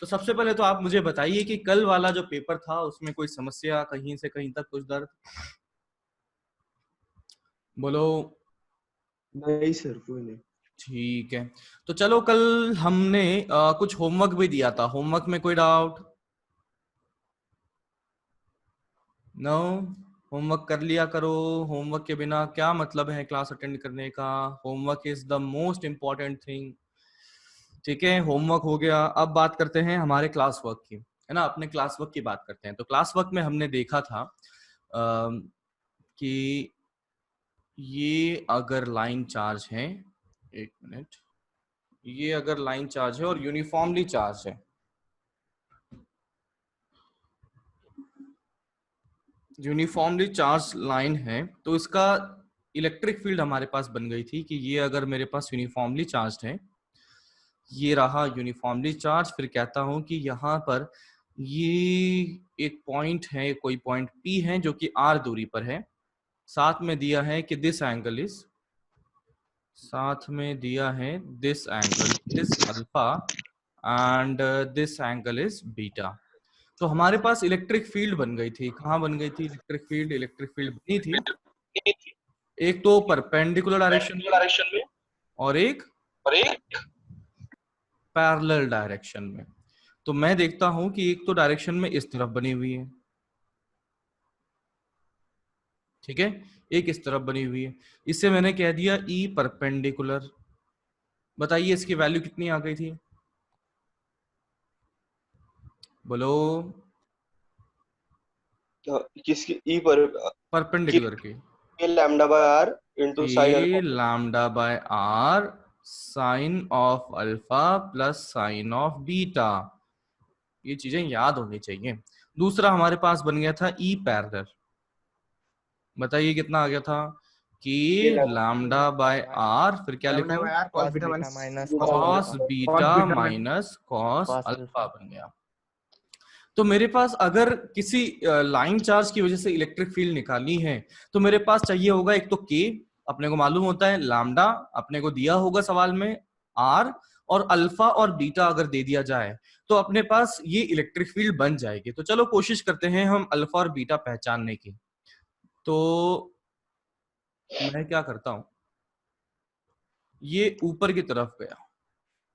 तो सबसे पहले तो आप मुझे बताइए कि कल वाला जो पेपर था उसमें कोई समस्या कहीं से कहीं तक कुछ दर्द? बोलो। नहीं सर, कोई नहीं। ठीक है, तो चलो कल हमने कुछ होमवर्क भी दिया था। होमवर्क में कोई डाउट? नो? होमवर्क कर लिया करो। होमवर्क के बिना क्या मतलब है क्लास अटेंड करने का? Homework is the most important thing. ठीक है, होमवर्क हो गया। अब बात करते हैं हमारे क्लास वर्क की, है ना। अपने क्लास वर्क की बात करते हैं। तो क्लास वर्क में हमने देखा था कि ये अगर लाइन चार्ज है, एक मिनट, ये अगर लाइन चार्ज है और यूनिफॉर्मली चार्ज है, यूनिफॉर्मली चार्ज लाइन है, तो इसका इलेक्ट्रिक फील्ड हमारे पास बन गई थी कि ये अगर मेरे पास यूनिफॉर्मली चार्ज है, ये रहा यूनिफॉर्मली चार्ज। फिर कहता हूं कि यहाँ पर ये एक पॉइंट है, कोई पॉइंट P है जो कि r दूरी पर है। साथ में दिया है कि दिस एंगल इज, साथ में दिया है this angle is alpha and this angle is beta. तो हमारे पास इलेक्ट्रिक फील्ड बन गई थी। कहाँ बन गई थी इलेक्ट्रिक फील्ड? इलेक्ट्रिक फील्ड बनी थी एक तो परपेंडिकुलर डायरेक्शन में और एक पैरेलल डायरेक्शन में। तो मैं देखता हूं कि एक तो डायरेक्शन में इस तरफ बनी हुई है, ठीक है, एक इस तरफ बनी हुई है। इससे मैंने कह दिया E परपेंडिकुलर। बताइए इसकी वैल्यू कितनी आ गई थी? बोलो। किसकी? ई पर परपेंडिकुलर की lambda by r into sine a alpha. Lambda by r sine of alpha plus sine of beta. ये चीजें याद होनी चाहिए। दूसरा हमारे पास बन गया था ई पैरेलल। बताइए कितना आ गया था कि लैम्डा बाय आर, फिर क्या लिखूं, cos beta minus cos cos alpha. Beta minus cos alpha बन गया। तो मेरे पास अगर किसी लाइन चार्ज की वजह से इलेक्ट्रिक फील्ड निकालनी है तो मेरे पास चाहिए होगा एक तो के, अपने को मालूम होता है, लैम्डा अपने को दिया होगा सवाल में, आर, और अल्फा और बीटा अगर दे दिया जाए तो अपने पास ये इलेक्ट्रिक फील्ड बन जाएगी। तो चलो कोशिश करते हैं हम अल्फा और बीटा पहचानने की। तो मैं क्या करता हूं, ये ऊपर की तरफ गया,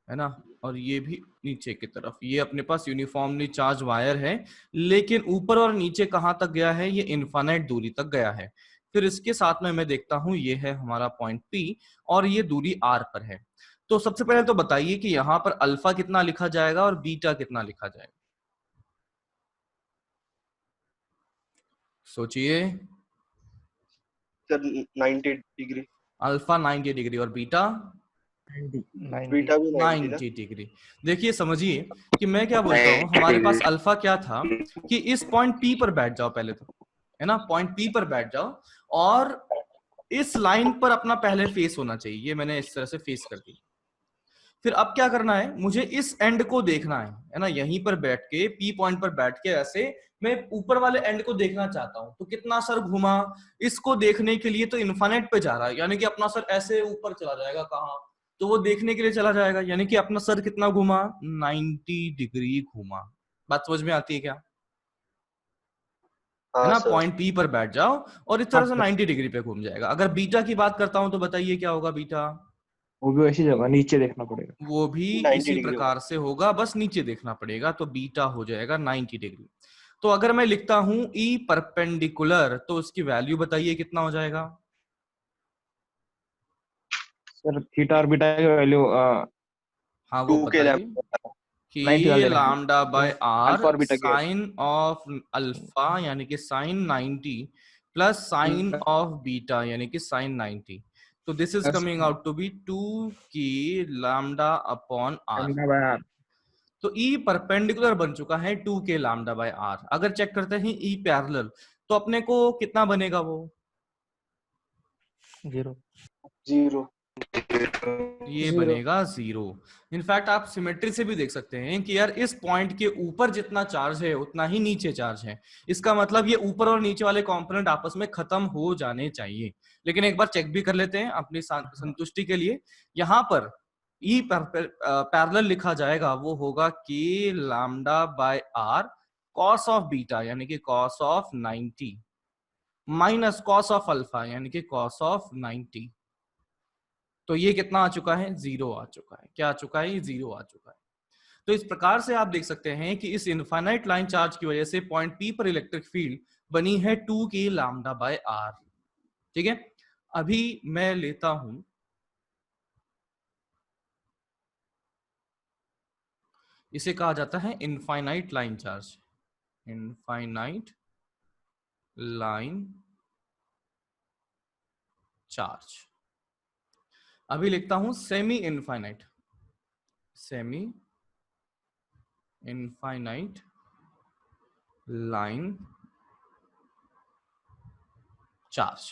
है ना, और ये भी नीचे की तरफ। ये अपने पास यूनिफॉर्मली चार्ज वायर है, लेकिन ऊपर और नीचे कहां तक गया है? ये इनफाइनाइट दूरी तक गया है। फिर इसके साथ में मैं देखता हूं ये है हमारा पॉइंट P और ये दूरी R पर है। तो सबसे पहले तो बताइए कि यहां पर अल्फा कितना लिखा जाएगा और बीटा कितना लिखा जाएगा? सोचिए। Sir 90 degree. अल्फा 90 डिग्री और बीटा बीटा भी 90 ना। 90 डिग्री। देखिए समझिए कि मैं क्या बोलता हूं, हमारे पास अल्फा क्या था कि इस पॉइंट P पर बैठ जाओ पहले तो, है ना, पॉइंट P पर बैठ जाओ और इस लाइन पर अपना पहले फेस होना चाहिए। ये मैंने इस तरह से फेस कर दी। फिर अब क्या करना है, मुझे इस एंड को देखना है ना, यहीं पर बैठ के P पॉइंट पर बैठ के ऐसे मैं ऊपर वाले एंड को देखना चाहता हूं। तो कितना सर घुमा, इसको देखने के लिए तो इन्फानेट पे जा रहा है, यानी कि अपना सर ऐसे ऊपर चला जाएगा। कहाँ? तो वो देखने के लिए चला जाएगा, यानी कि अपना सर कितना घुमा, 90 डिग्री घुमा। बात समझ में आती है क्या? है हाँ ना, सर। पॉइंट P पर बैठ जाओ और इस तरह से 90 डिग्री पे घूम जाएगा। अगर बीटा की बात करता हूं तो बताइए क्या होगा बीटा? वो भी वैसी जगह नीचे देखना पड़ेगा। वो भी 90 इसी डिग्री प्रकार से होगा, बस नीचे देखना पड़ेगा। तो बीटा हो जाएगा 90 डिग्री। तो अगर मैं लिखता हूं E परपेंडिकुलर तो उसकी वैल्यू बताइए कितना हो जाएगा? सर थीटा और बीटा की वैल्यू हाँ वो 2 के बताइए लैम्डा। नाइन्टी डाल कि देना है। लैम्डा बाय आर अल्फा और बीटा की साइन ऑफ अल्फा यानी कि sine 90 plus sine of beta यानी कि साइन 90। तो this is coming out to be 2 की lambda upon r. Lambda by r. तो E परपेंडिकुलर बन चुका है 2 के लैम्डा बाय आर। अगर चेक करते हैं E पैरेलल तो अपने को कितना बनेगा वो? 0। ये बनेगा 0। इनफैक्ट आप सिमेट्री से भी देख सकते हैं कि यार इस पॉइंट के ऊपर जितना चार्ज है उतना ही नीचे चार्ज है। इसका मतलब ये ऊपर और नीचे वाले कंपोनेंट आपस में खत्म हो जाने चाहिए। लेकिन एक बार चेक भी कर लेते हैं अपनी संतुष्टि के लिए। यहाँ पर ई पैरेलल लिखा जाएगा वो होगा k lambda by r cos of beta यानी कि cos of 90 minus cos of alpha यानी कि कॉस ऑफ 90। तो ये कितना आ चुका है? 0 आ चुका है। क्या आ चुका है? 0 आ चुका है। तो इस प्रकार से आप देख सकते हैं कि इस इनफाइनाइट लाइन चार्ज की वजह से पॉइंट पी पर इलेक्ट्रिक फील्ड बनी है 2 के लैम्डा बाय आर। ठीक है, अभी मैं लेता हूं इसे कहा जाता है infinite line charge, infinite line charge. अभी लिखता हूं semi infinite, semi infinite line charge.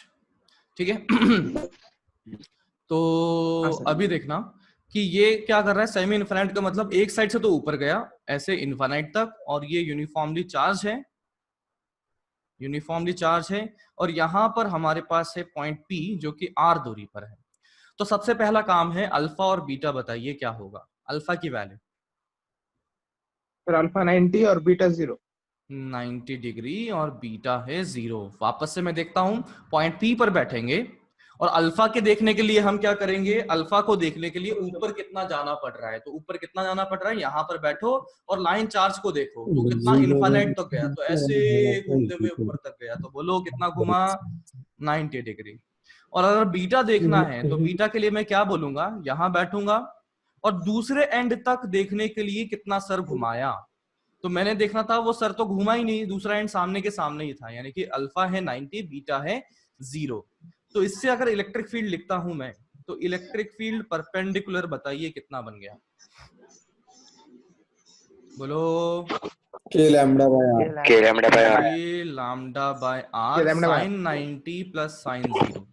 ठीक है तो अभी देखना कि ये क्या कर रहा है, सेमी इनफाइनाइट का मतलब एक साइड से तो ऊपर गया ऐसे इनफाइनाइट तक, और ये यूनिफॉर्मली चार्ज है, यूनिफॉर्मली चार्ज है, और यहां पर हमारे पास है पॉइंट पी जो कि आर दूरी पर है। तो सबसे पहला काम है अल्फा और बीटा बताइए क्या होगा। अल्फा की वैल्यू फिर अल्फा 90 और बीटा 0। 90 डिग्री और बीटा है 0। वापस से मैं देखता हूं, पॉइंट पी पर बैठेंगे और अल्फा के देखने के लिए हम क्या करेंगे, अल्फा को देखने के लिए ऊपर कितना जाना पड़ रहा है, तो ऊपर कितना जाना पड़ रहा है, यहां पर बैठो और लाइन चार्ज को देखो तो कितना इनफाइनाइट तक गया, तो ऐसे घूमते हुए ऊपर तक गया, तो बोलो कितना घुमा, 90 डिग्री। और अगर बीटा देखना है तो बीटा के लिए मैं क्या बोलूंगा, यहां बैठूंगा और दूसरे एंड तक देखने के लिए कितना सर घुमाया, तो मैंने देखना था वो सर तो घुमा ही नहीं, दूसरा एंड सामने के सामने ही था, यानी कि अल्फा है 90, बीटा है 0। तो इससे अगर इलेक्ट्रिक फील्ड लिखता हूं मैं, तो इलेक्ट्रिक फील्ड परपेंडिकुलर बताइए कितना बन गया, बोलो k lambda by r, k lambda by r, k lambda by r sine 90 plus sine 0,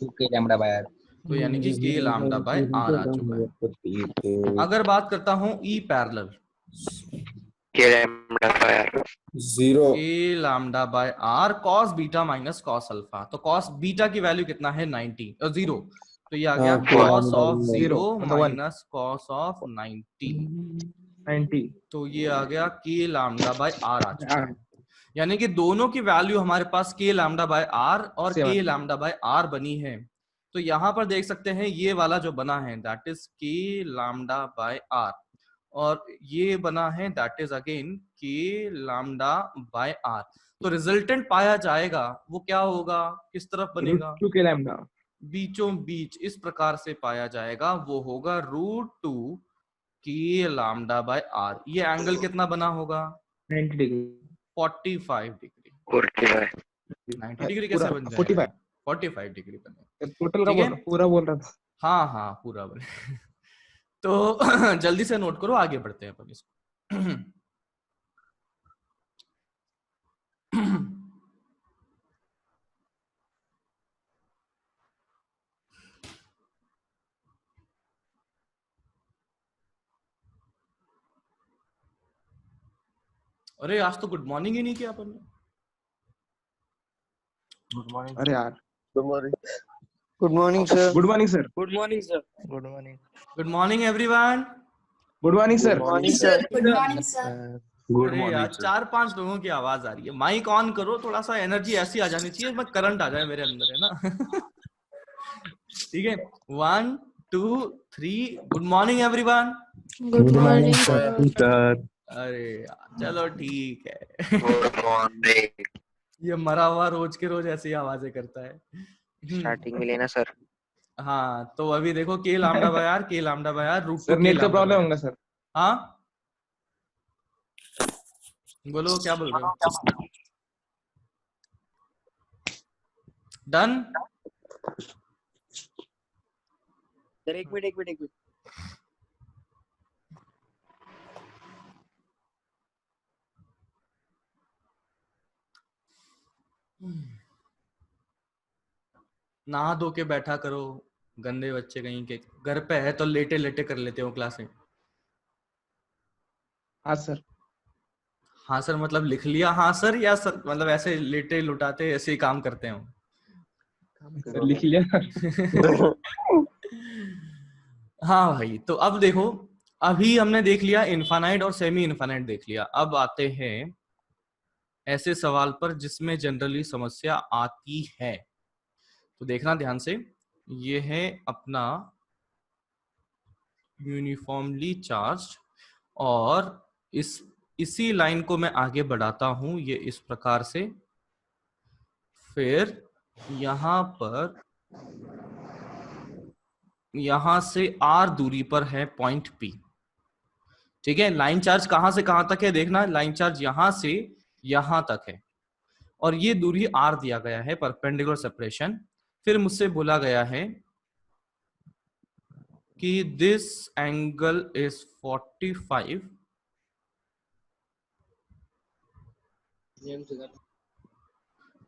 k lambda by r, तो यानी कि के लैम्डा बाय आर आ चुका है। अगर बात करता हूं E parallel, k lambda by r 0, k lambda by r cos beta minus cos alpha, तो कॉस बीटा की वैल्यू कितना है 90 और 0, तो ये आ गया cos of 0 minus cos of 90, तो ये आ गया के लैम्डा बाय आर आ चुका है। यानी कि दोनों की वैल्यू हमारे पास के लैम्डा बाय आर और के लैम्डा बाय आर बनी है। तो यहां पर देख सकते हैं ये वाला जो बना है दैट इज के लैम्डा बाय आर, और ये बना है दैट इज अगेन के लैम्डा बाय आर। तो रिजल्टेंट पाया जाएगा वो क्या होगा, किस तरफ बनेगा, के लैम्डा बीचों बीच इस प्रकार से पाया जाएगा, वो होगा √2 के लैम्डा बाय आर। ये एंगल कितना बना होगा, 90 डिग्री 45 डिग्री। 90 डिग्री कैसे बन जाएगा, 45 डिग्री बने, टोटल का ठीक है? पूरा बोल रहा था। हाँ हाँ पूरा बने तो जल्दी से नोट करो, आगे बढ़ते हैं अपन इसको अरे आज तो गुड मॉर्निंग ही नहीं किया अपन ने। Good morning. अरे यार good morning, good morning sir, good morning sir, good morning sir, good morning, good morning everyone, good morning sir, good morning sir, good morning sir. Good अरे यार मॉर्निंग 4-5 लोगों की आवाज आ रही है, माइक ऑन करो, थोड़ा सा एनर्जी ऐसी आ जानी चाहिए, मैं करंट आ जाए मेरे अंदर, है ना ठीक है, 1 2 3 good morning everyone. Good morning sir. अरे यार चलो ठीक है गुड मॉर्निंग। ये मरा हुआ रोज के रोज ऐसी आवाजें करता है स्टार्टिंग में लेना सर। हाँ तो अभी देखो k lambda by r, k lambda by r √2 sir net का प्रॉब्लम होगा सर। हाँ बोलो क्या बोल रहे हो, डन। सर एक मिनट नहा धो के बैठा करो, गंदे बच्चे कहीं के, घर पे है तो लेटे लेटे कर लेते हो क्लास में। हाँ सर। हाँ सर मतलब लिख लिया हाँ सर, या सर मतलब ऐसे लेटे लुटाते ऐसे ही काम करते हो सर लिख लिया हाँ भाई, तो अब देखो, अभी हमने देख लिया इनफाइनाइट और सेमी इनफाइनाइट देख लिया। अब आते हैं ऐसे सवाल पर जिसमें जनरली समस्या आती है। तो देखना ध्यान से, ये है अपना यूनिफॉर्मली चार्ज, और इसी लाइन को मैं आगे बढ़ाता हूं ये इस प्रकार से। फिर यहां से r दूरी पर है पॉइंट P। ठीक है, लाइन चार्ज कहां से कहां तक है देखना, लाइन चार्ज यहां से यहां तक है, और ये दूरी r दिया गया है, परपेंडिकुलर सेपरेशन। फिर मुझसे बोला गया है कि this angle is 45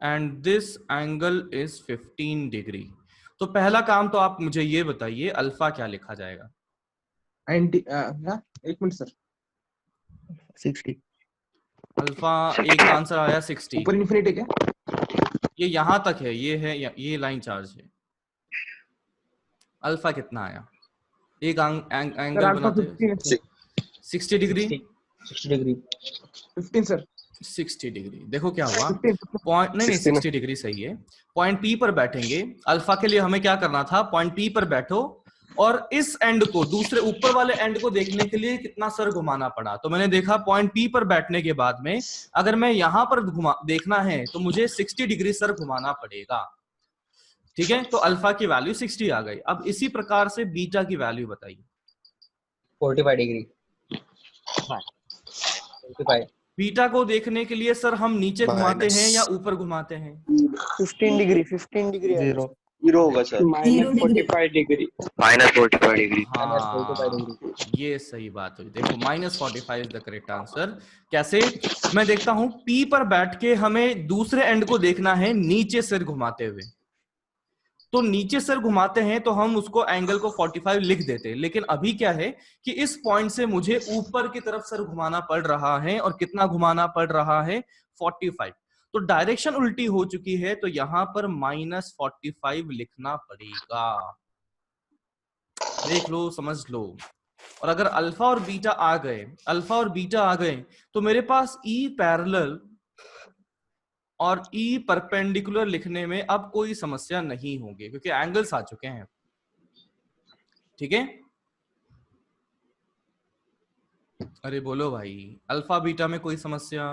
and this angle is 15 degree. तो पहला काम तो आप मुझे ये बताइए, अल्फा क्या लिखा जाएगा? 90 एक मिनट सर, 60. अल्फा एक का आंसर आया 60। ऊपर इन्फिनिट है क्या? ये यहां तक है, ये है, ये लाइन चार्ज है। अल्फा कितना आया? एक एंगल अल्फा बनाते 15 है हैं, 60 डिग्री। 60 degree 15 sir, 60 degree. देखो क्या हुआ, 15 पॉइंट नहीं 60 डिग्री सही है। पॉइंट पी पर बैठेंगे। अल्फा के लिए हमें क्या करना था, पॉइंट पी पर बैठो, और इस एंड को, दूसरे ऊपर वाले एंड को देखने के लिए कितना सर घुमाना पड़ा। तो मैंने देखा पॉइंट पी पर बैठने के बाद में अगर मैं यहां पर देखना है तो मुझे 60 डिग्री सर घुमाना पड़ेगा। ठीक है, तो अल्फा की वैल्यू 60 आ गई। अब इसी प्रकार से बीटा की वैल्यू बताइए। 45 डिग्री 45 बीटा को देखने के लिए सर हम नीचे घुमाते हैं या ऊपर घुमाते हैं? 15 डिग्री 15 डिग्री 0. जीरो होगा सर। -45 डिग्री। -45 डिग्री। हाँ, ये सही बात हुई। देखो -45 इज द करेक्ट आंसर। कैसे? मैं देखता हूं P पर बैठ के हमें दूसरे एंड को देखना है नीचे सिर घुमाते हुए, तो नीचे सिर घुमाते हैं तो हम उसको एंगल को 45 लिख देते हैं। लेकिन अभी क्या है कि इस पॉइंट से मुझे ऊपर की तरफ सर घुमाना पड़ रहा है, और कितना घुमाना पड़ रहा है? 45। तो डायरेक्शन उल्टी हो चुकी है, तो यहां पर -45 लिखना पड़ेगा। देख लो, समझ लो। और अगर अल्फा और बीटा आ गए, अल्फा और बीटा आ गए, तो मेरे पास E पैरेलल और E परपेंडिकुलर लिखने में अब कोई समस्या नहीं होगी, क्योंकि एंगल्स आ चुके हैं। ठीक है, अरे बोलो भाई, अल्फा बीटा में कोई समस्या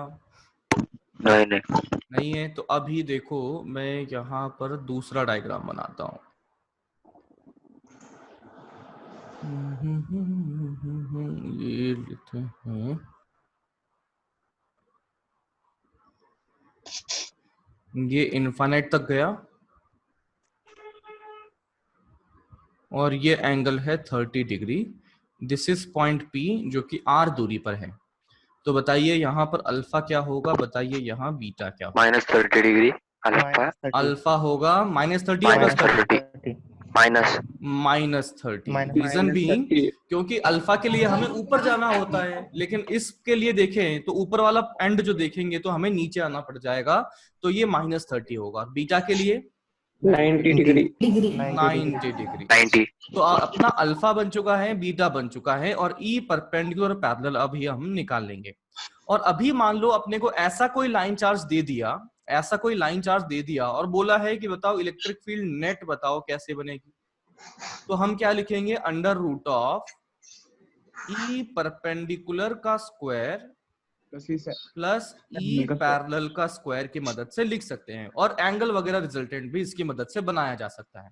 नहीं है। तो अभी देखो, मैं यहां पर दूसरा डायग्राम बनाता हूं। ये लिखते हैं, ये इनफाइनाइट तक गया, और ये एंगल है 30 degree. This is point P जो कि R दूरी पर है। तो बताइए यहाँ पर अल्फा क्या होगा, बताइए यहाँ बीटा क्या होगा? -30 डिग्री अल्फा अल्फा होगा -30 या +30? -30। रीजन भी, क्योंकि अल्फा के लिए हमें ऊपर जाना होता है, लेकिन इसके लिए देखें तो ऊपर वाला एंड जो देखेंगे तो हमें नीचे आना पड़ जाएगा, तो ये -30 होगा। बीटा के लिए 90 डिग्री। 90 डिग्री। 90। तो अपना अल्फा बन चुका है, बीटा बन चुका है, और E परपेंडिकुलर पैरेलल अभी हम निकाल लेंगे। और अभी मान लो अपने को ऐसा कोई लाइन चार्ज दे दिया, ऐसा कोई लाइन चार्ज दे दिया और बोला है कि बताओ इलेक्ट्रिक फील्ड नेट बताओ कैसे बनेगी। तो हम क्या लिखेंगे, √ऑफ E परपेंडिकुलर का स्क्वायर प्लस E पैरेलल का स्क्वायर की मदद से लिख सकते हैं, और एंगल वगैरह रिजल्टेंट भी इसकी मदद से बनाया जा सकता है।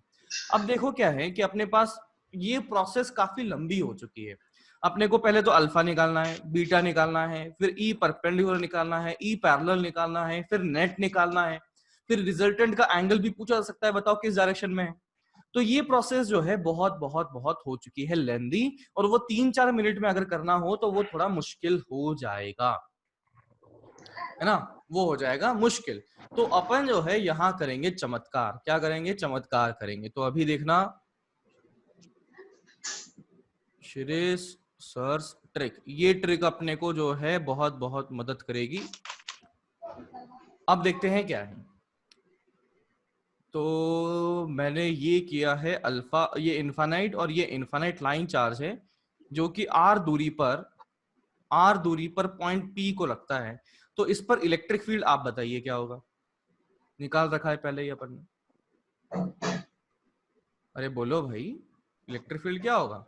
अब देखो क्या है कि अपने पास ये प्रोसेस काफी लंबी हो चुकी है। अपने को पहले तो अल्फा निकालना है, बीटा निकालना है, फिर E परपेंडिकुलर निकालना है, E पैरेलल निकालना है, फिर नेट निकालना है, फिर रिजल्टेंट का एंगल भी पूछा जा सकता है, बताओ किस डायरेक्शन में है। तो ये प्रोसेस जो है बहुत बहुत बहुत हो चुकी है लेंदी, और वो 3-4 मिनट में अगर करना हो तो वो थोड़ा मुश्किल हो जाएगा, है ना, वो हो जाएगा मुश्किल। तो अपन जो है यहाँ करेंगे चमत्कार। क्या करेंगे? चमत्कार करेंगे। तो अभी देखना, शिरीष सर्स ट्रिक, ये ट्रिक अपने को जो है बहुत बहुत मदद करेगी। अब देखते हैं क्या है। तो मैंने ये किया है अल्फा, ये इन्फानाइट और ये इन्फानाइट लाइन चार्ज है जो कि आर दूरी पर पॉइंट पी को लगता है। तो इस पर इलेक्ट्रिक फील्ड आप बताइए क्या होगा, निकाल रखा है पहले ही अपन ने। अरे बोलो भाई, इलेक्ट्रिक फील्ड क्या होगा?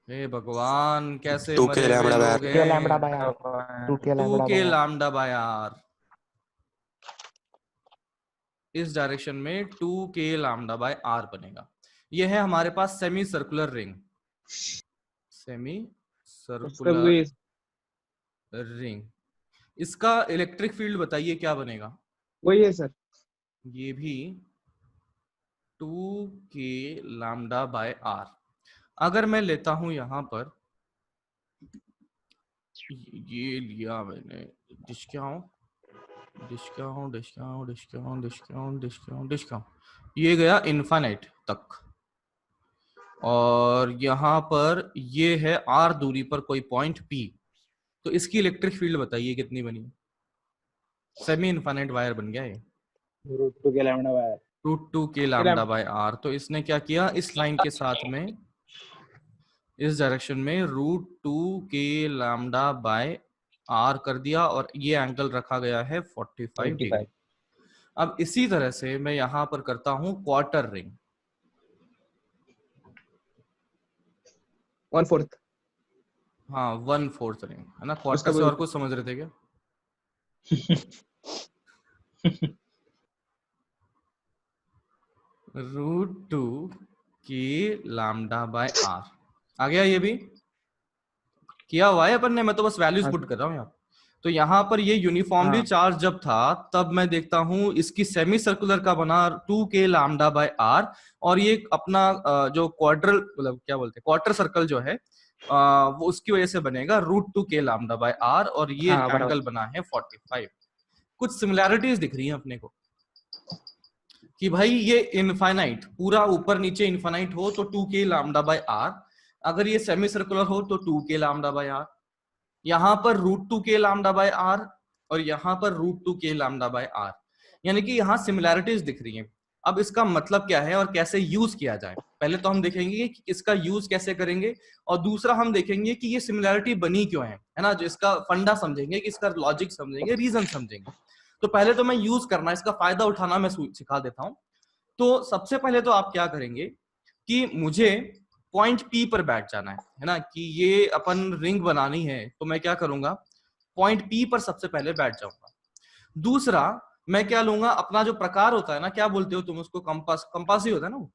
हे भगवान, कैसे 2K मरे हुए लैम्ब्डा बाय लोग आर। 2K लैम्ब्डा हैं। बाय आर, 2K 2 लैम्ब्डा के by r. Lambda by r, इस डायरेक्शन में 2 के लैम्डा बाय आर बनेगा। ये है हमारे पास semi circular ring, semi circular ring. इसका इलेक्ट्रिक फील्ड बताइए क्या बनेगा? वही है सर। ये भी 2 के लैम्डा बाय आर। अगर मैं लेता हूं यहां पर, ये लिया मैंने, डिस्काउंट, ये गया इन्फानाइट तक, और यहाँ पर ये है आर दूरी पर कोई पॉइंट पी। तो इसकी इलेक्ट्रिक फील्ड बताइए कितनी बनी? सेमी इन्फानाइट वायर बन गया ये, √2 के लैम्ब्डा बाय आर। √2 के लैम्डा बाय आर। तो इसने क्या किया, इस लाइन के साथ में इस डायरेक्शन में √2 के लैम्डा बाय आर कर दिया, और ये एंगल रखा गया है 45 डिग्री। अब इसी तरह से मैं यहां पर करता हूं क्वार्टर रिंग, 1/4। हाँ 1/4 रिंग है ना। क्वार्टर उसका से बोल और कुछ समझ रहे थे क्या? √2 की लैम्डा बाय आर आ गया, ये भी किया हुआ है अपन ने, मैं तो बस वैल्यूज हाँ पुट कर रहा हूँ यहाँ। तो यहाँ पर ये यूनिफॉर्मली हाँ। चार्ज जब था तब मैं देखता हूँ इसकी सेमी सर्कुलर का बना 2 के लैम्डा बाय आर, और ये अपना जो क्वाड्रल, मतलब क्या बोलते हैं, क्वार्टर सर्कल जो है वो उसकी वजह से बनेगा √2 के लैम्डा बाय आर, और ये हाँ बराबर। एंगल बना है 45। कुछ सिमिलैरिटीज दिख रही हैं अपने को कि भाई ये इनफाइनाइट पूरा ऊपर नीचे इनफाइनाइट हो तो 2 के लैम्डा बाय आर, अगर ये सेमी सर्कुलर हो तो 2 के लैम्डा बाय आर, यहाँ पर √2 के लैम्डा बाय आर, और यहाँ पर √2 के लैम्डा बाय आर, यानी कि यहाँ सिमिलैरिटीज दिख रही हैं। अब इसका मतलब क्या है और कैसे यूज किया जाए, पहले तो हम देखेंगे कि इसका यूज कैसे करेंगे, और दूसरा हम देखेंगे कि ये सिमिलैरिटी बनी क्यों है ना, जो इसका फंडा समझेंगे, कि इसका लॉजिक समझेंगे, रीजन समझेंगे। तो पहले तो मैं यूज करना, इसका फायदा उठाना मैं सिखा देता हूं। तो सबसे पहले तो आप क्या करेंगे कि मुझे पॉइंट पी पर बैठ जाना है ना, कि ये अपन रिंग बनानी है, तो मैं क्या करूंगा, पॉइंट पी पर सबसे पहले बैठ जाऊंगा। दूसरा मैं क्या लूंगा, अपना जो प्रकार होता है ना, क्या बोलते हो तुम उसको, कंपास ही होता है ना वो,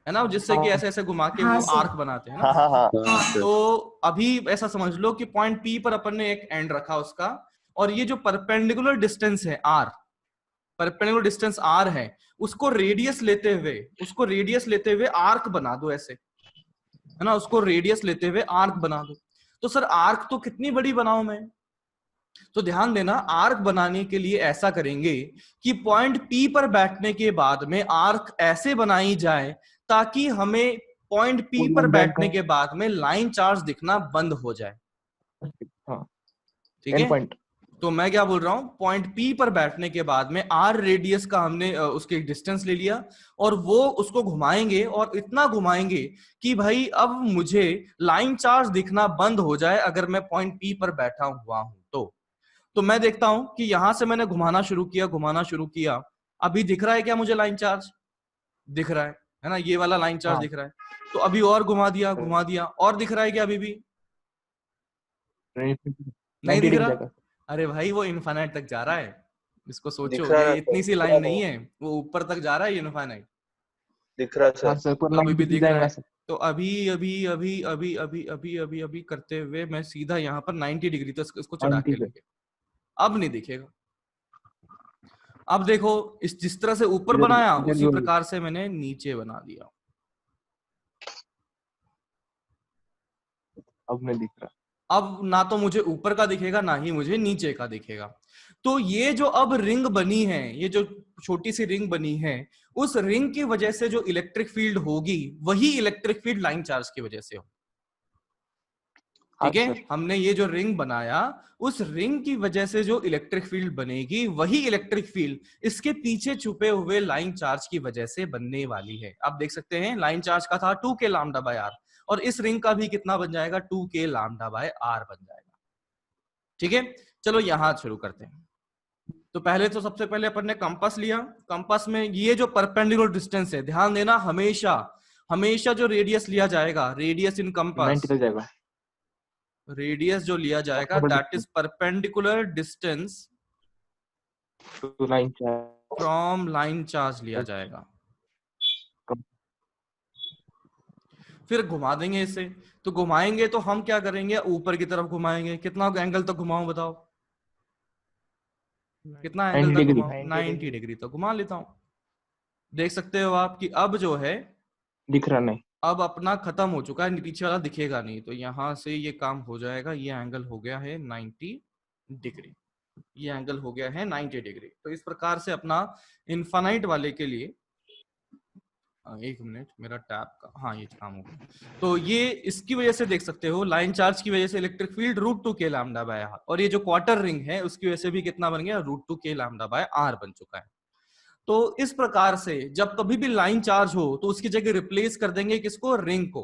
है ना, जिससे कि ऐसे ऐसे घुमा के वो आर्क बनाते हैं ना। हाँ हाँ हाँ। तो अभी ऐसा समझ लो कि पॉइंट पी पर अपन ने एक एंड रखा उसका, और ये जो परपेंडिकुलर डिस्टेंस है आर, परपेंडिकुलर डिस्टेंस आर है, उसको रेडियस लेते हुए आर्क बना दो ऐसे, है ना, उसको रेडियस लेते हुए आर्क बना दो। तो सर आर्क तो कितनी बड़ी बनाऊं मैं? तो ध्यान देना, आर्क बनाने के लिए ऐसा करेंगे कि पॉइंट पी पर बैठने के बाद में आर्क ऐसे बनाई जाए ताकि हमें पॉइंट पी पर बैठने के बाद में लाइन चार्ज दिखना बंद हो जाए। हाँ, ठीक है, पॉइंट। तो मैं क्या बोल रहा हूं, पॉइंट पी पर बैठने के बाद में आर रेडियस का हमने उसके डिस्टेंस ले लिया, और वो उसको घुमाएंगे, और इतना घुमाएंगे कि भाई अब मुझे लाइन चार्ज दिखना बंद हो जाए अगर मैं पॉइंट पी पर बैठा हुआ हूं। तो मैं देखता हूं कि यहां से मैंने घुमाना शुरू किया, अभी दिख रहा है क्या मुझे लाइन चार्ज? दिख रहा है ना, ये वाला लाइन चार्ज हाँ। दिख रहा है। तो अभी और घुमा दिया, और दिख रहा है क्या? अभी भी नहीं 90 दिख डिग्री रहा। तक। अरे भाई वो इनफाइनाइट तक जा रहा है, इसको सोचो, दिख रहा ये है, इतनी सी दिख लाइन रहा नहीं है। है, वो ऊपर तक जा रहा है इनफाइनाइट। दिख रहा हाँ सर। सर, पूरा अभी 90 भी डिग्री दिख रहा जाएगा है। सर। तो अभी करते हुए मैं सीधा यहाँ पर 90 डिग्री तक इसको चढ़ा के 90 पे। लेके, अब नहीं दिखेगा। अब देखो, इस जिस तरह से ऊपर इधर बनाया इधर उसी भी प्रकार से मैंने नीचे बना दिया। अब नहीं दिख रहा। अब ना तो मुझे ऊपर का दिखेगा ना ही मुझे नीचे का दिखेगा। तो ये जो अब रिंग बनी है, ये जो छोटी सी रिंग बनी है, उस रिंग की वजह से जो इलेक्ट्रिक फील्ड होगी वही इलेक्ट्रिक फील्ड लाइन चार्ज की वजह से हो। ठीक है, सर। हमने ये जो रिंग बनाया, उस रिंग की वजह से जो इलेक्ट्रिक फील्ड बनेगी, वही इलेक्ट्रिक फील्ड इसके पीछे छुपे हुए लाइन चार्ज की वजह से बनने वाली है। आप देख सकते हैं लाइन चार्ज का था 2k लैम्डा बाय आर, और इस रिंग का भी कितना बन जाएगा, 2k लैम्डा बाय आर बन जाएगा। ठीक है, चलो यहां शुरू करते हैं। तो पहले तो सबसे पहले अपन ने कंपास लिया। कंपास में ये जो परपेंडिकुलर डिस्टेंस है, ध्यान देना, हमेशा हमेशा जो रेडियस लिया जाएगा, रेडियस इन कंपास, 90 तक जाएगा। रेडियस जो लिया जाएगा that is perpendicular distance to line charge. From line charge लिया जाएगा। फिर घुमा देंगे इसे। तो घुमाएंगे तो हम क्या करेंगे, ऊपर की तरफ घुमाएंगे। कितना एंगल तक घुमाऊं बताओ, कितना एंगल 90 तक डिग्री। घुमाऊं? 90 डिग्री तक घुमा लेता हूं। देख सकते हो आप कि अब जो है, दिख रहा नहीं। अब अपना खत्म हो चुका है, पीछे वाला दिखेगा नहीं। तो यहां से ये काम हो जाएगा। ये एंगल हो गया है 90 डिग्री, ये एंगल हो गया है 90 डिग्री। तो इस प्रकार से अपना इनफाइनाइट वाले के लिए, एक मिनट, मेरा टैब का, हाँ ये काम हो गया। तो ये इसकी वजह से देख सकते हो, लाइन चार्ज की वजह से electric field √2k lambda by r, और ये जो क्वार्टर रिंग है उसकी वजह से भी कितना बन गया, √2k लैम्डा बाय आर बन चुका है। तो इस प्रकार से जब कभी भी लाइन चार्ज हो तो उसकी जगह रिप्लेस कर देंगे किसको, रिंग को,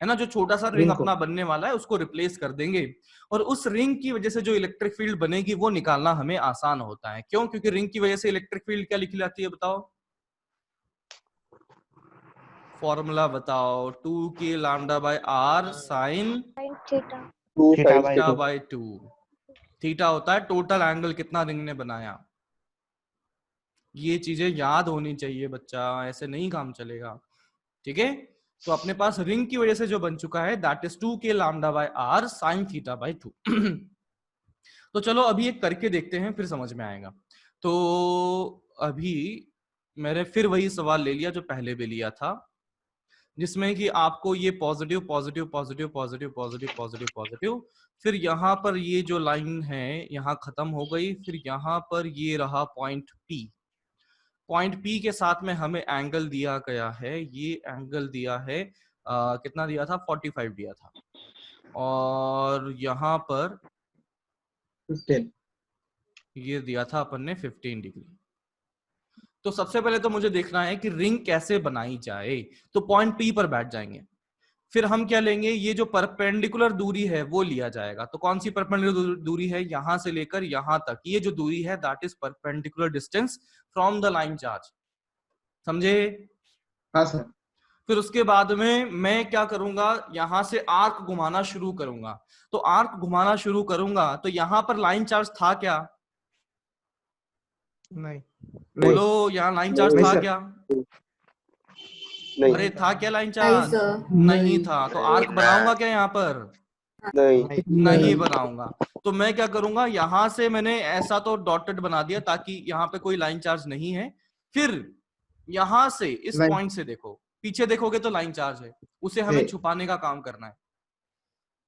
है ना। जो छोटा सा रिंग अपना बनने वाला है उसको रिप्लेस कर देंगे, और उस रिंग की वजह से जो इलेक्ट्रिक फील्ड बनेगी वो निकालना हमें आसान होता है। क्यों? क्योंकि रिंग की वजह से इलेक्ट्रिक फील्ड क्या लिखी जाती है, बताओ फॉर्मूला बताओ। 2k lambda by r sine theta by 2। Theta होता है टोटल एंगल कितना रिंग ने बनाया। ये चीजें याद होनी चाहिए बच्चा, ऐसे नहीं काम चलेगा। ठीक है, तो अपने पास रिंग की वजह से जो बन चुका है that is 2k lambda by r sine theta by 2। तो चलो अभी एक करके देखते हैं, फिर समझ में आएगा। तो अभी मैंने फिर वही सवाल ले लिया जो पहले भी लिया था, जिसमें कि आपको ये positive positive positive positive positive positive positive, फिर यहाँ पर ये जो लाइन है यहाँ खत्म हो गई, फिर यहाँ पर ये रहा पॉइंट P। पॉइंट P के साथ में हमें एंगल दिया गया है, ये एंगल दिया है कितना दिया था, 45 दिया था, और यहाँ पर 15। ये दिया था अपन ने 15 डिग्री। तो सबसे पहले तो मुझे देखना है कि रिंग कैसे बनाई जाए। तो पॉइंट P पर बैठ जाएंगे, फिर हम क्या लेंगे, ये जो परपेंडिकुलर दूरी है वो लिया जाएगा। तो कौन सी परपेंडिकुलर दूरी है, यहां से लेकर यहां तक, ये जो दूरी है that is perpendicular distance from the line charge. समझे? हाँ सर। फिर उसके बाद में मैं क्या करूंगा, यहां से आर्क घुमाना शुरू करूंगा। तो आर्क घुमाना शुरू करूंगा तो यहां पर लाइन चार्ज था क्या, नहीं। बोलो, यहाँ लाइन चार्ज नहीं था सर। क्या? नहीं अरे था क्या लाइन नहीं चार्ज? सर। नहीं था। तो आर्क बनाऊंगा क्या यहाँ पर? नहीं नहीं बनाऊंगा। तो मैं क्या करूंगा, यहां से मैंने ऐसा तो डॉटेड बना दिया ताकि यहाँ पे कोई लाइन चार्ज नहीं है। फिर यहां से इस लाइन- पॉइंट से देखो, पीछे देखोगे तो लाइन चार्ज है, उसे हमें है। छुपाने का काम करना है।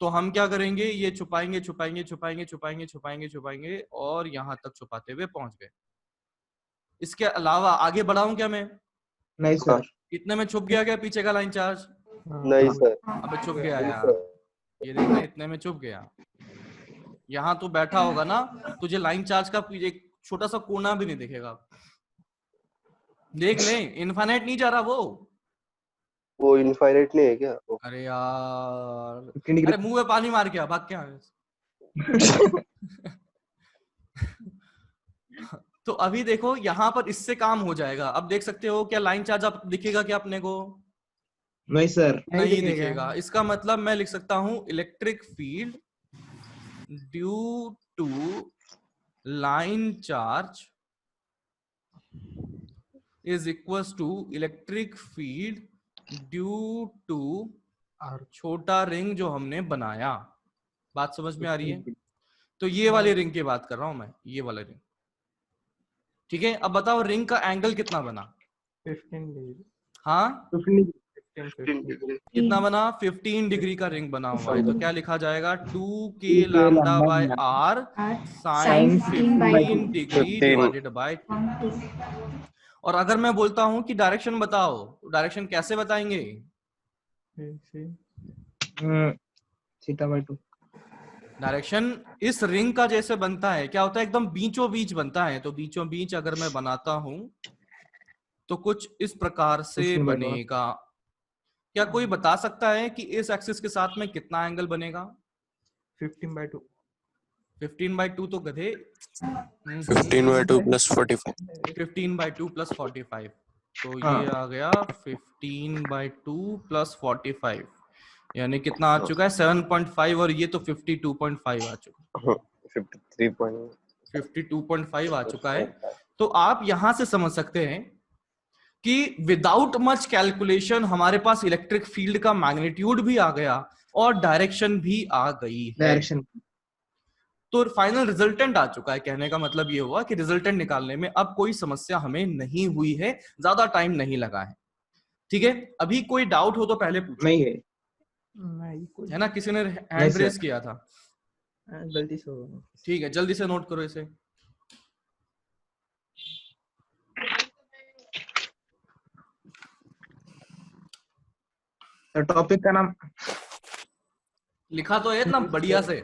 तो हम क्या करेंगे, ये छुपाएंगे छुपाएंगे छुपाएंगे छुपाएंगे छुपाएंगे छुपाएंगे और यहां तक छुपाते हुए पहुंच गए। इसके अलावा आगे बढ़ाऊं क्या मैं? नहीं सर। इतने में छुप गया क्या पीछे का लाइन चार्ज? नहीं सर। अबे छुप गया यार, ये देखना, इतने में छुप गया। यहाँ तू बैठा होगा ना, तुझे लाइन चार्ज का एक छोटा सा कोना भी नहीं दिखेगा। देख ले, इनफाइनाइट नहीं जा रहा वो इनफाइनाइट नहीं है क्या? अरे यार, 15 डिग्री। अरे मुंह में पानी मार के आ, भाग क्या तो अभी देखो यहाँ पर इससे काम हो जाएगा। अब देख सकते हो क्या लाइन चार्ज अब दिखेगा क्या अपने को? नहीं सर। नहीं दिखेगा। इसका मतलब मैं लिख सकता हूं electric field due to line charge is equals to electric field due to छोटा रिंग जो हमने बनाया। बात समझ में आ रही है? तो ये वाली रिंग की बात कर रहा हूं मैं, ये वाला रिंग। ठीक है, अब बताओ रिंग का एंगल कितना बना? 15 डिग्री। हाँ 15 डिग्री। कितना बना? 15 डिग्री का रिंग बना हुआ है। तो क्या लिखा जाएगा, 2k lambda by r sine 15 degree divided by 2। और अगर मैं बोलता हूं कि डायरेक्शन बताओ, तो डायरेक्शन कैसे बताएंगे? θ/2। डायरेक्शन इस रिंग का जैसे बनता है, क्या होता है एकदम बीचों बीच बनता है, तो बीचों बीच अगर मैं बनाता हूं तो कुछ इस प्रकार से 15/2। बनेगा। क्या कोई बता सकता है कि इस एक्सिस के साथ में कितना एंगल बनेगा? 15/2। 15/2 तो गधे 15/2 + 45। 15/2 + 45, तो हाँ। ये आ गया 15/2 + 45, यानी कितना आ चुका है 7.5, और ये तो 52.5 आ चुका, 52.5 आ चुका है। तो आप यहां से समझ सकते हैं कि विदाउट मच कैलकुलेशन हमारे पास इलेक्ट्रिक फील्ड का मैग्नीट्यूड भी आ गया और डायरेक्शन भी आ गई है। डायरेक्शन। तो फाइनल रिजल्टेंट आ चुका है। कहने का मतलब ये हुआ कि रिजल्टेंट निकालने में अब कोई समस्या हमें नहीं हुई है, ज्यादा टाइम नहीं लगा है। ठीक है, अभी कोई डाउट हो तो पहले पूछो। नहीं है। नहीं कोई है ना, किसी ने नहीं हैंड सर। रेज किया था? गलती से हो गया। ठीक है, जल्दी से नोट करो इसे। सर टॉपिक का नाम लिखा तो है इतना बढ़िया से,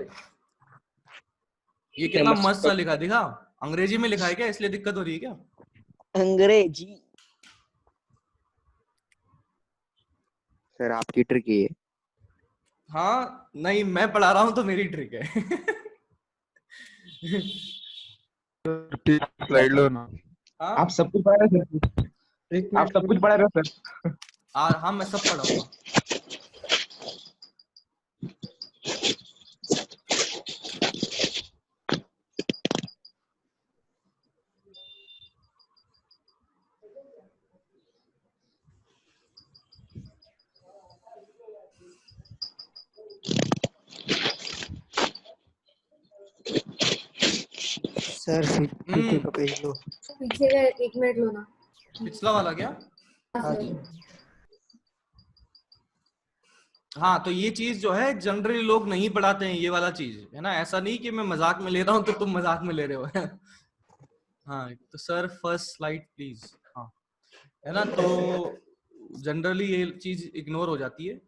ये कितना मस्त सा लिखा, दिखा? अंग्रेजी में लिखा है क्या, इसलिए दिक्कत हो रही है क्या? अंग्रेजी। सर आपकी ट्रिक ये है। हाँ नहीं, मैं पढ़ा रहा हूं तो मेरी ट्रिक है। स्लाइड लो ना। हाँ आप सब कुछ पढ़ा रहे हो सर? आप सब कुछ पढ़ा रहे हो सर? हाँ, मैं सब पढ़ाऊंगा। सर पीछे का पेज लो। पीछे का 1 मिनट लो ना। पिछला वाला क्या? हाँ, हाँ, तो ये चीज जो है जनरली लोग नहीं पढ़ाते हैं, ये वाला चीज है ना। ऐसा नहीं कि मैं मजाक में ले रहा हूँ तो तुम मजाक में ले रहे हो। हाँ, तो सर फर्स्ट स्लाइड प्लीज। हाँ, है ना, तो जनरली ये चीज इग्नोर हो जाती है।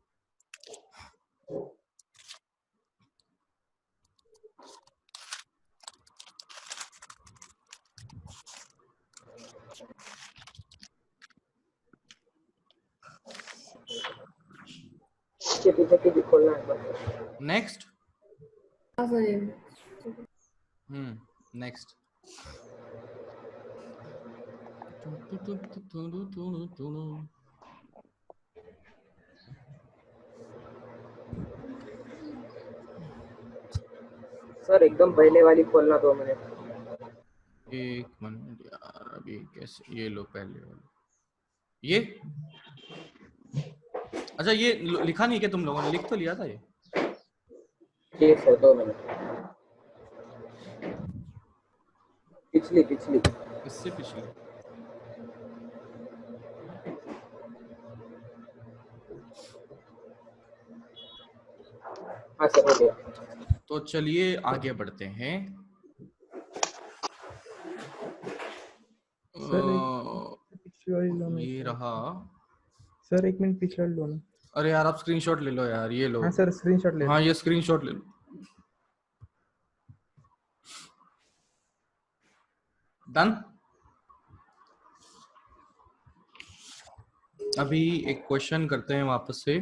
नेक्स्ट। नेक्स्ट। सर एकदम पहले वाली खोलना 2 मिनट। 1 मिनट यार, अभी कैसे? ये लो पहले वाली। ये अच्छा, ये लिखा नहीं क्या तुम लोगों ने? लिख तो लिया था ये। ठीक है 2 मिनट। पिछली इससे पिछले। हाँ सर हो गया। तो चलिए आगे बढ़ते हैं। पिछली वाली लो ना। ये रहा। सर 1 मिनट पिछला लो ना। अरे यार, आप स्क्रीनशॉट ले लो यार, ये लो। हाँ सर स्क्रीनशॉट ले। हाँ, ये स्क्रीनशॉट ले लो। डन। अभी एक क्वेश्चन करते हैं वापस से।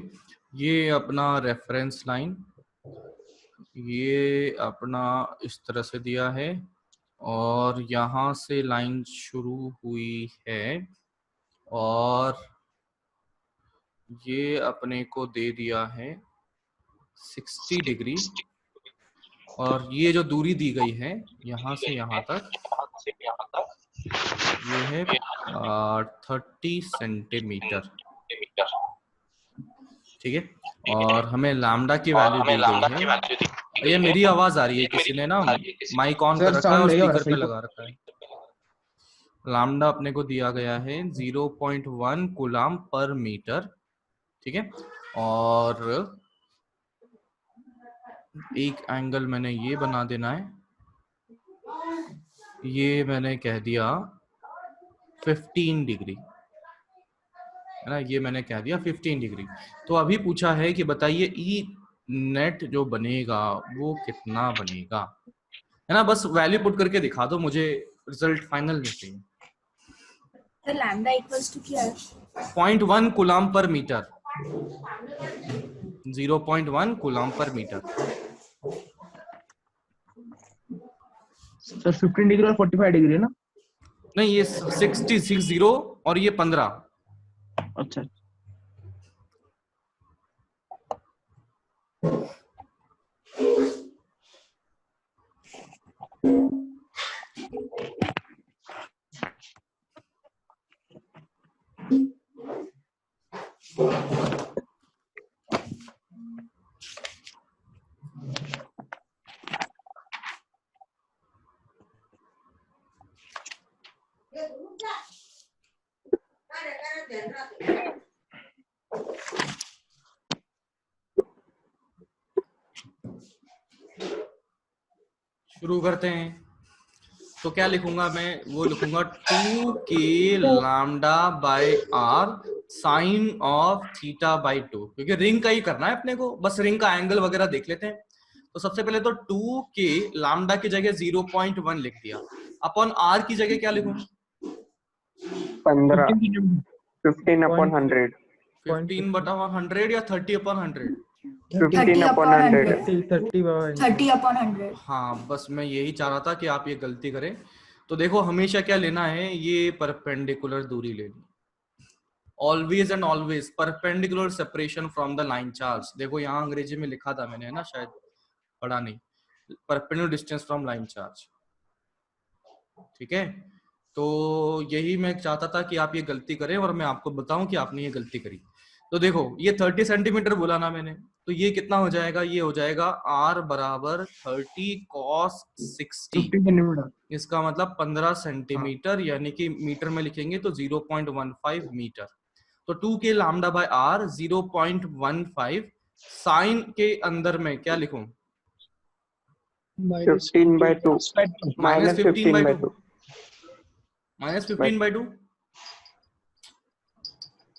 ये अपना रेफरेंस लाइन, ये अपना इस तरह से दिया है और यहाँ से लाइन शुरू हुई है और ये अपने को दे दिया है 60 डिग्री, और ये जो दूरी दी गई है यहाँ से यहाँ तक, ये है 30 सेंटीमीटर। ठीक है, और हमें लैम्डा की वैल्यू दी गई है। ये मेरी आवाज आ रही है, किसी ने ना माइक ऑन कर रखा है और स्पीकर पे लगा रखा है। लैम्डा अपने को दिया गया है 0.1 कूलम पर मीटर। ठीक है, और एक एंगल मैंने ये बना देना है, ये मैंने कह दिया 15 डिग्री, है ना, ये मैंने कह दिया 15 डिग्री। तो अभी पूछा है कि बताइए ई नेट जो बनेगा वो कितना बनेगा, है ना। बस वैल्यू पुट करके दिखा दो, मुझे रिजल्ट फाइनल नहीं चाहिए। तो लैम्डा इक्वल्स टू क्या है? 0.1 coulomb per metre, 0.1 coulomb per metre. Sir 15 degree और 45 डिग्री ना? नहीं, ये 60 और ये 15। अच्छा शुरू करते हैं। तो क्या लिखूंगा मैं, वो लिखूंगा 2k lambda by r sine of theta by 2, क्योंकि रिंग का ही करना है अपने को, बस रिंग का एंगल वगैरह देख लेते हैं। तो सबसे पहले तो 2k लैम्डा की जगह 0.1 लिख दिया, अपॉन r की जगह क्या लिखूं? 15 15 upon 100 15 बटा 100 या 30 अपॉन 100? 15 upon 100 30 upon 100। हाँ, बस मैं यही चाह रहा था कि आप ये गलती करें। तो देखो हमेशा क्या लेना है, ये परपेंडिकुलर दूरी लेनी, always and always perpendicular separation from the line charge. देखो यहाँ अंग्रेजी में लिखा था मैंने, है ना, शायद पढ़ा नहीं, perpendicular distance from line charge. ठीक है, तो यही मैं चाहता था कि आप ये गलती करें और मैं आपको बताऊं कि आपने ये गलती करी। तो देखो ये 30 सेंटीमीटर बोला ना मैंने, तो ये कितना हो जाएगा, ये हो जाएगा r बराबर 30 cos 60, 50 सेंटीमीटर। इसका मतलब 15 सेंटीमीटर, यानी कि मीटर में लिखेंगे तो 0.15 मीटर। तो 2k lambda by r 0.15, sign के अंदर में क्या लिखूं? 15 by 2 minus 15 by 2 minus 15 by 2,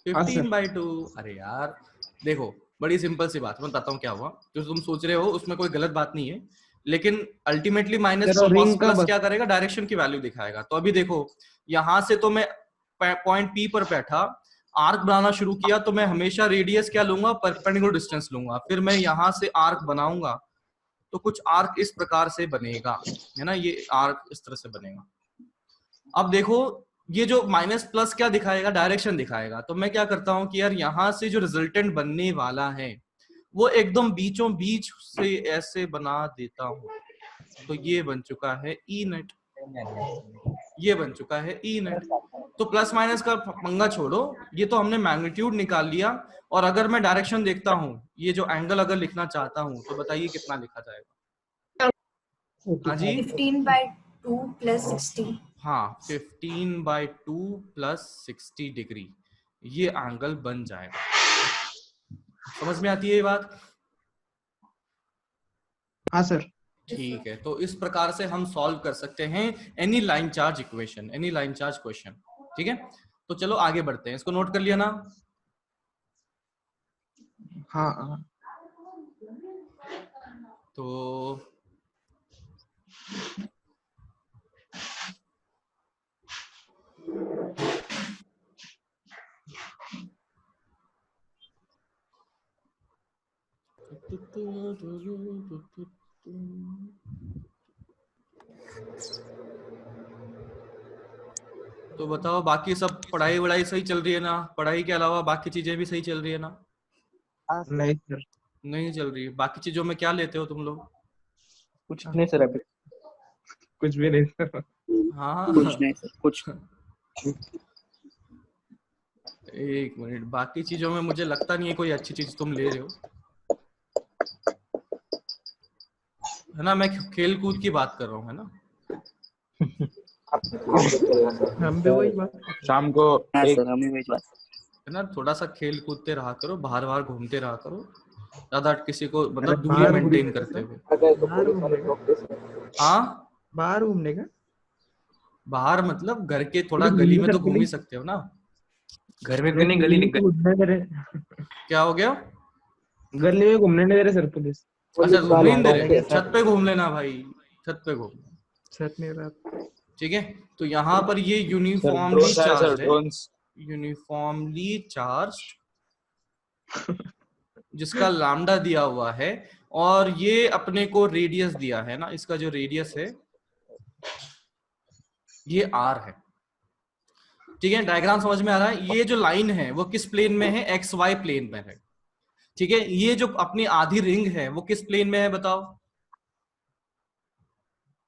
15 by 2। अरे यार देखो, बड़ी सिंपल सी बात, मैं बताता हूँ क्या हुआ। जो तुम सोच रहे हो उसमें कोई गलत बात नहीं है, लेकिन अल्टीमेटली माइनस प्लस क्या करेगा, डायरेक्शन की वैल्यू दिखाएगा। तो अभी देखो यहां से तो मैं पॉइंट P पर बैठा, आर्क बनाना शुरू किया, तो मैं हमेशा रेडियस क्या लूंगा, परपेंडिकुलर डिस्टेंस लूंगा। फिर मैं यहां से आर्क बनाऊंगा तो कुछ आर्क इस प्रकार से बनेगा, है ना, ये आर्क इस तरह से बनेगा। अब देखो ये जो माइनस प्लस क्या दिखाएगा, डायरेक्शन दिखाएगा। तो मैं क्या करता हूं कि यार यहां से जो रिजल्टेंट बनने वाला है वो एकदम बीचों बीच से ऐसे बना देता हूं। तो ये बन चुका है ई नेट, ये बन चुका है ई नेट। तो प्लस माइनस का पंगा छोड़ो, ये तो हमने मैग्नीट्यूड निकाल लिया। और अगर मैं डायरेक्शन देखता हूँ, ये जो एंगल अगर लिखना चाहता हूँ, तो बताइए कितना लिखा जाएगा? हाँ जी, 15 by 2 plus 60। हाँ 15 by 2 plus 60 डिग्री, ये एंगल बन जाएगा। समझ में आती है ये बात? हाँ सर। ठीक है, तो इस प्रकार से हम सॉल्व कर सकते हैं any line charge equation, any line charge question. ठीक है, तो चलो आगे बढ़ते हैं। इसको नोट कर लिया ना? हाँ तो तो बताओ बाकी सब पढ़ाई वढ़ाई सही चल रही है ना? पढ़ाई के अलावा बाकी चीजें भी सही चल रही है ना? नहीं सर, नहीं चल रही है। बाकी चीजों में क्या लेते हो तुम लोग? कुछ नहीं सर, अभी कुछ भी नहीं सर। हाँ कुछ नहीं सर, कुछ एक मिनट, बाकी चीजों में मुझे लगता नहीं है कोई अच्छी चीज तुम ले रहे हो, है ना। मैं खेल कूद की बात कर रहा हूँ, है ना। हम भी वही बात। शाम को हाँ एक सर, हमें वही बात। है ना, थोड़ा सा खेल कूदते रहा करो, बाहर बाहर घूमते रहा करो, ज्यादा किसी को मतलब अरे दूरी बाहर मेंटेन घूमने करते हुए। बाहर घूमने का, हाँ, बाहर घूमने का। बाहर मतलब घर के थोड़ा पूरी गली घूमने में तो सर, घूम ही पूरी- सकते हो ना। घर में तो नहीं, गली निकल। घूमने करे। क्या हो गया? गली में घूमने नहीं दे रहे सर पुलिस। अच्छा घूमने नहीं दे रहे, लैंडा छत पे घूम लेना भाई, छत पे घूम। छत नहीं रहा। ठीक है, तो यहाँ पर ये सर यूनिफॉर्मली ड्रोन है सर, चार्ज है, ड्रोन्स। यूनिफॉर्मली चार्ज जिसका लैम्डा दिया हुआ है, और ये अपने को रेडियस दिया है ना, इसका जो रेडियस है ये आर है। ठीक है, डायग्राम समझ में आ रहा है? ये जो लाइन है वो किस प्लेन में है? एक्स वाई प्लेन में है। ठीक है, ये जो अपनी आधी रिंग है वो किस प्लेन में है बताओ?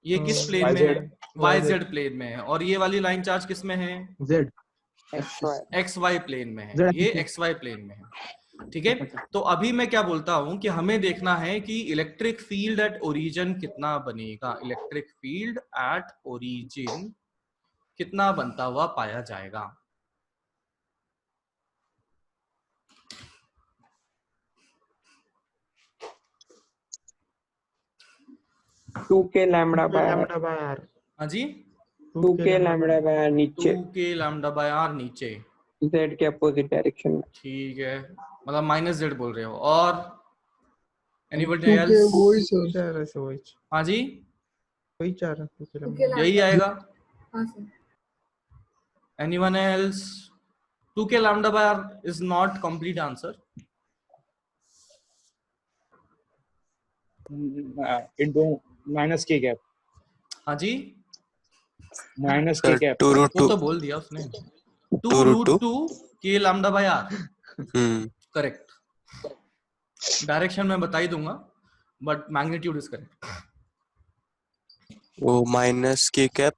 ये किस प्लेन में है? वाई जेड प्लेन में है। और ये वाली लाइन चार्ज किस में है? Z XY. X y plane में है, जेड ये एक्स वाई प्लेन में है। ठीक है, तो अभी मैं क्या बोलता हूं कि हमें देखना है कि इलेक्ट्रिक फील्ड एट ओरिजिन कितना बनेगा, इलेक्ट्रिक फील्ड एट ओरिजिन कितना बनता हुआ पाया जाएगा। Two k lambda by r. Lambda by r. हाँ जी, 2k लैम्बडा बाय आर नीचे 2k लैम्डा बाय आर नीचे। z के अपोजिट डायरेक्शन में. ठीक है, मतलब माइनस जेड बोल रहे हो। और एनीबॉडी 2K एल्स? वही चाह रहा है, वही हाँ जी, वही चाह रहा है 2K Okay, लैम्डा। यही आएगा। हाँ sir. Anyone else? 2k lambda by r is not complete answer. Into minus K cap, हाँ जी, माइनस के सर कैप। 2 रूट वो 2 तो बोल दिया उसने। 2 2 रूट रूट 2 टू के lambda by r, correct. Direction मैं बता ही दूंगा, बट मैग्नीट्यूड इज करेक्ट। वो minus K cap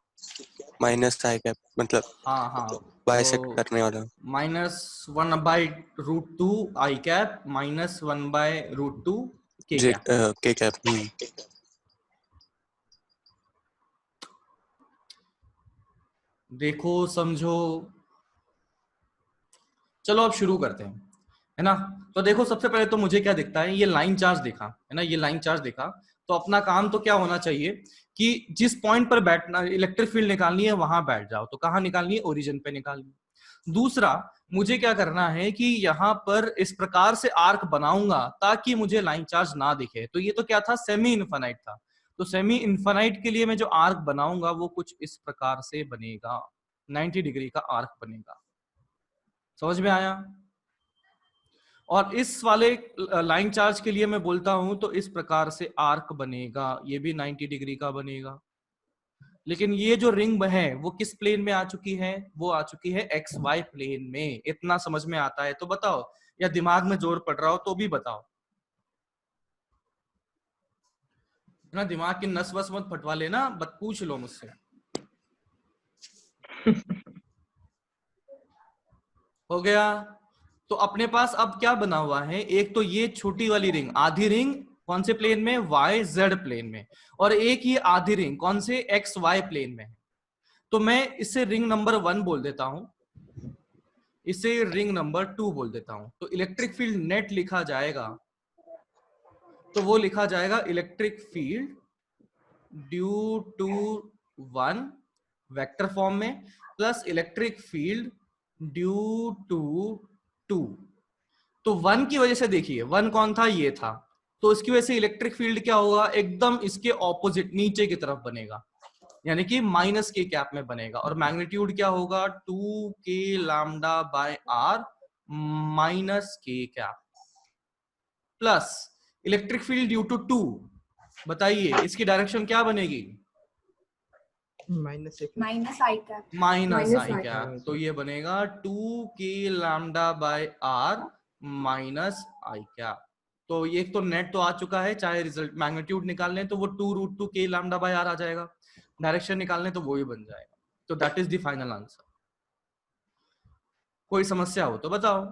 minus I cap, मतलब हाँ हाँ, बाइसेक्ट तो करने वाला। -1/√2 आई कैप -1/√2 के जे कैप। के कैप। देखो समझो, चलो अब शुरू करते हैं, है ना। तो देखो सबसे पहले तो मुझे क्या दिखता है, ये लाइन चार्ज देखा है ना, ये लाइन चार्ज देखा, तो अपना काम तो क्या होना चाहिए कि जिस पॉइंट पर बैठना, इलेक्ट्रिक फील्ड निकालनी है वहां बैठ जाओ। तो कहाँ निकालनी है? ओरिजिन पे निकालनी है। दूसरा, मुझे क्या करना है कि यहाँ पर इस प्रकार से आर्क बनाऊंगा ताकि मुझे लाइन चार्ज ना दिखे। तो ये तो क्या था? सेमी इन्फिनाइट था। तो सेमी इन्फिनाइट के लिए मैं जो आर्क बनाऊंगा वो कुछ इस प्रकार से बनेगा, 90 डिग्री का आर्क बनेगा। समझ में आया? और इस वाले लाइन चार्ज के लिए मैं बोलता हूं तो इस प्रकार से आर्क बनेगा, ये भी 90 डिग्री का बनेगा। लेकिन ये जो रिंग है वो किस प्लेन में आ चुकी है? वो आ चुकी है एक्स वाई प्लेन में। इतना समझ में आता है तो बताओ, या दिमाग में जोर पड़ रहा हो तो भी बताओ। ना दिमाग की नस वस मत फटवा लेना, बट पूछ लो मुझसे। हो गया? तो अपने पास अब क्या बना हुआ है? एक तो ये छोटी वाली रिंग, आधी रिंग कौन से प्लेन में? वाई जेड प्लेन में। और एक ये आधी रिंग कौन से? एक्स वाई प्लेन में। तो मैं इसे रिंग नंबर 1 बोल देता हूं, इसे रिंग नंबर 2 बोल देता हूं। तो इलेक्ट्रिक फील्ड नेट लिखा जाएगा, तो वो लिखा जाएगा electric field due to 1 vector form में, plus electric field due to 2। तो 1 की वजह से देखिए, 1 कौन था? ये था। तो इसकी वजह से इलेक्ट्रिक फील्ड क्या होगा? एकदम इसके ऑपोजिट नीचे की तरफ बनेगा, यानी कि माइनस के कैप में बनेगा। और मैग्नीट्यूड क्या होगा? 2k lambda by R minus K cap, plus electric field due to 2। बताइए इसकी डायरेक्शन क्या बनेगी? Minus -I cap. Minus I I. Cap. तो ये बनेगा 2k lambda by R minus I cap. तो ये तो नेट तो आ चुका है, चाहे रिजल्ट मैग्नीट्यूड निकालने तो वो 2√2k लैम्डा बाय आर आ जाएगा, डायरेक्शन निकालने तो वो ही बन जाएगा। तो that is the final answer. कोई समस्या हो तो बताओ।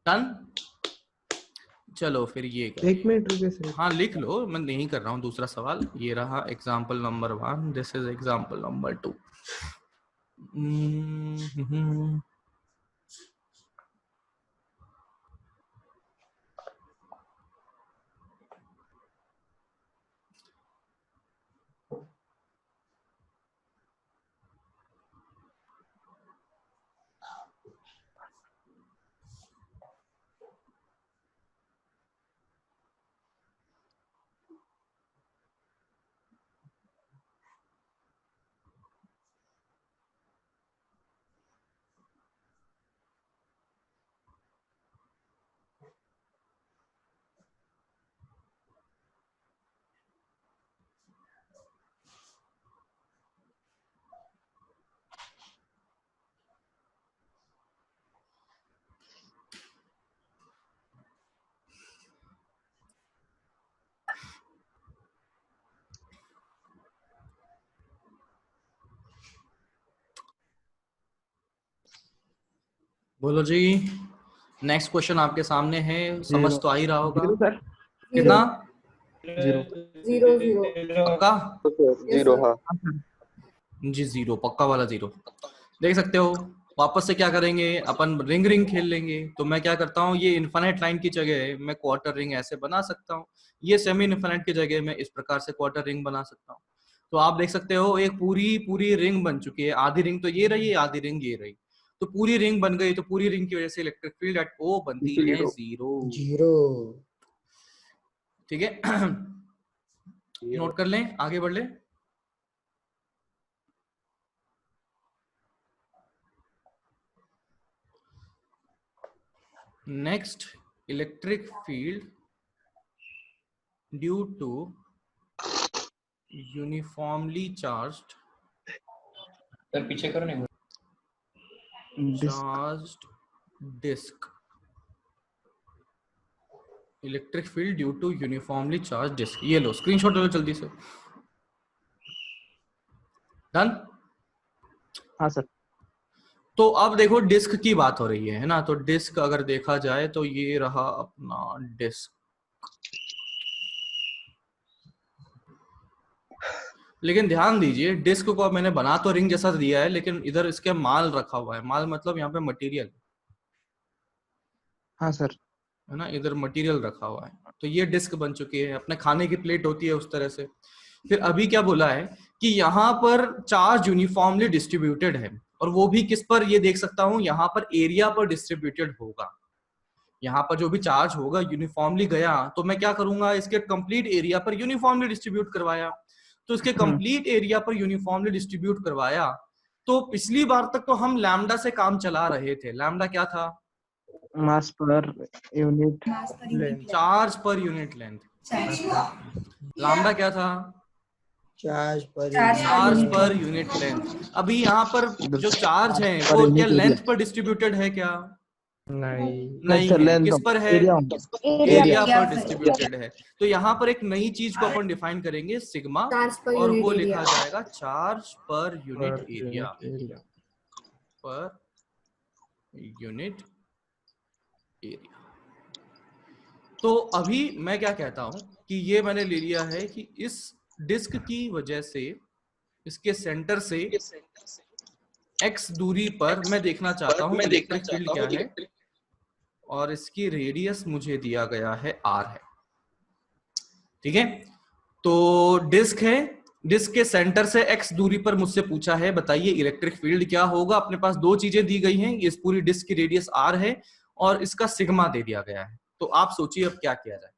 डन? चलो फिर ये कर, 1 मिनट रुके सर। हाँ लिख लो, मैं नहीं कर रहा हूँ दूसरा सवाल। ये रहा example number 1, this is example number 2। बोलो जी। नेक्स्ट क्वेश्चन आपके सामने है, समझ तो आ ही रहा होगा। Zero sir. कितना? जीरो। Zero zero. पक्का? जीरो हाँ। जी जीरो, पक्का वाला जीरो। देख सकते हो, वापस से क्या करेंगे अपन, रिंग रिंग खेल लेंगे। तो मैं क्या करता हूँ, ये इन्फिनिट लाइन की जगह मैं क्वार्टर रिंग ऐसे बना सकता हूँ, ये सेमी इन्फिनिट की जगह मैं इस प्रकार से क्वार्टर रिंग बना सकता हूँ। तो आप देख सकते हो एक पूरी पूरी रिंग बन चुकी है। आधी रिंग तो ये रही, आधी रिंग ये रही, तो पूरी रिंग बन गई। तो पूरी रिंग की वजह से इलेक्ट्रिक फील्ड एट ओ बनती है जीरो। जीरो। जीरो। ठीक है, नोट कर लें, आगे बढ़ लें। Next, electric field due to uniformly charged sir पीछे करो ना। Charged disc. Electric field due to uniformly charge disc. ये लो स्क्रीनशॉट लो जल्दी से। डन। हाँ सर। तो अब देखो डिस्क की बात हो रही है ना, तो डिस्क अगर देखा जाए तो ये रहा अपना डिस्क। लेकिन ध्यान दीजिए, डिस्क को मैंने बना तो रिंग जैसा दिया है, लेकिन इधर इसके माल रखा हुआ है। माल मतलब यहाँ पे मटेरियल, हाँ सर। है ना, इधर मटेरियल रखा हुआ है। तो ये डिस्क बन चुकी है, अपने खाने की प्लेट होती है उस तरह से। फिर अभी क्या बोला है कि यहाँ पर चार्ज यूनिफॉर्मली डिस्ट्रीब्यूटेड है, और वो भी किस पर, ये देख सकता हूं यहाँ पर एरिया पर डिस्ट्रीब्यूटेड होगा। यहाँ पर जो भी चार्ज होगा यूनिफॉर्मली गया, तो मैं क्या करूंगा, इसके कंप्लीट एरिया पर यूनिफॉर्मली डिस्ट्रीब्यूट करवाया। तो इसके कंप्लीट एरिया पर यूनिफॉर्मली डिस्ट्रीब्यूट करवाया। तो पिछली बार तक तो हम लैम्डा से काम चला रहे थे। लैम्डा क्या था? मास per unit mass per unit charge per unit length. Lambda क्या था? चार्ज पर चार्ज पर यूनिट लेंथ। अभी यहाँ पर जो चार्ज है वो क्या लेंथ पर डिस्ट्रीब्यूटेड है क्या? नहीं सर, है। लेंथ किस पर है? एरिया एरिया पर डिस्ट्रीब्यूटेड है। तो यहाँ पर एक नई चीज को अपन डिफाइन करेंगे, सिग्मा, और वो लिखा जाएगा charge per unit area. Per unit area. तो अभी मैं क्या कहता हूं कि ये मैंने ले लिया है कि इस डिस्क की वजह से इसके सेंटर से x दूरी पर मैं देखना चाहता हूं इलेक्ट्रिक फील्ड क्या है, और इसकी रेडियस मुझे दिया गया है r है। ठीक है, तो डिस्क है, डिस्क के सेंटर से x दूरी पर मुझसे पूछा है बताइए इलेक्ट्रिक फील्ड क्या होगा। अपने पास दो चीजें दी गई हैं, इस पूरी डिस्क की रेडियस r है और इसका सिग्मा दे दिया गया है। तो आप सोचिए अब क्या किया जाए।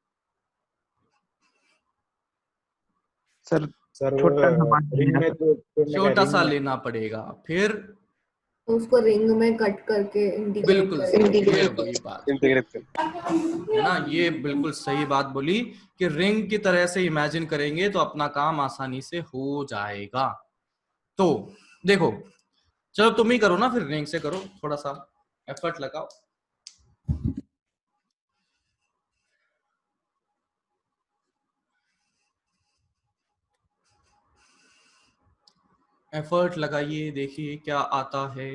सर सर छोटा सा रिंग में तो छोटा सा लेना पड़ेगा, फिर उसको रिंग में कट करके इंटीग्रेट बिल्कुल ये वही बात है ना, ये बिल्कुल सही बात बोली कि रिंग की तरह से इमेजिन करेंगे तो अपना काम आसानी से हो जाएगा। तो देखो, चलो तुम ही करो ना, फिर रिंग से करो, थोड़ा सा एफर्ट लगाओ। एफर्ट लगाइए, देखिए क्या आता है।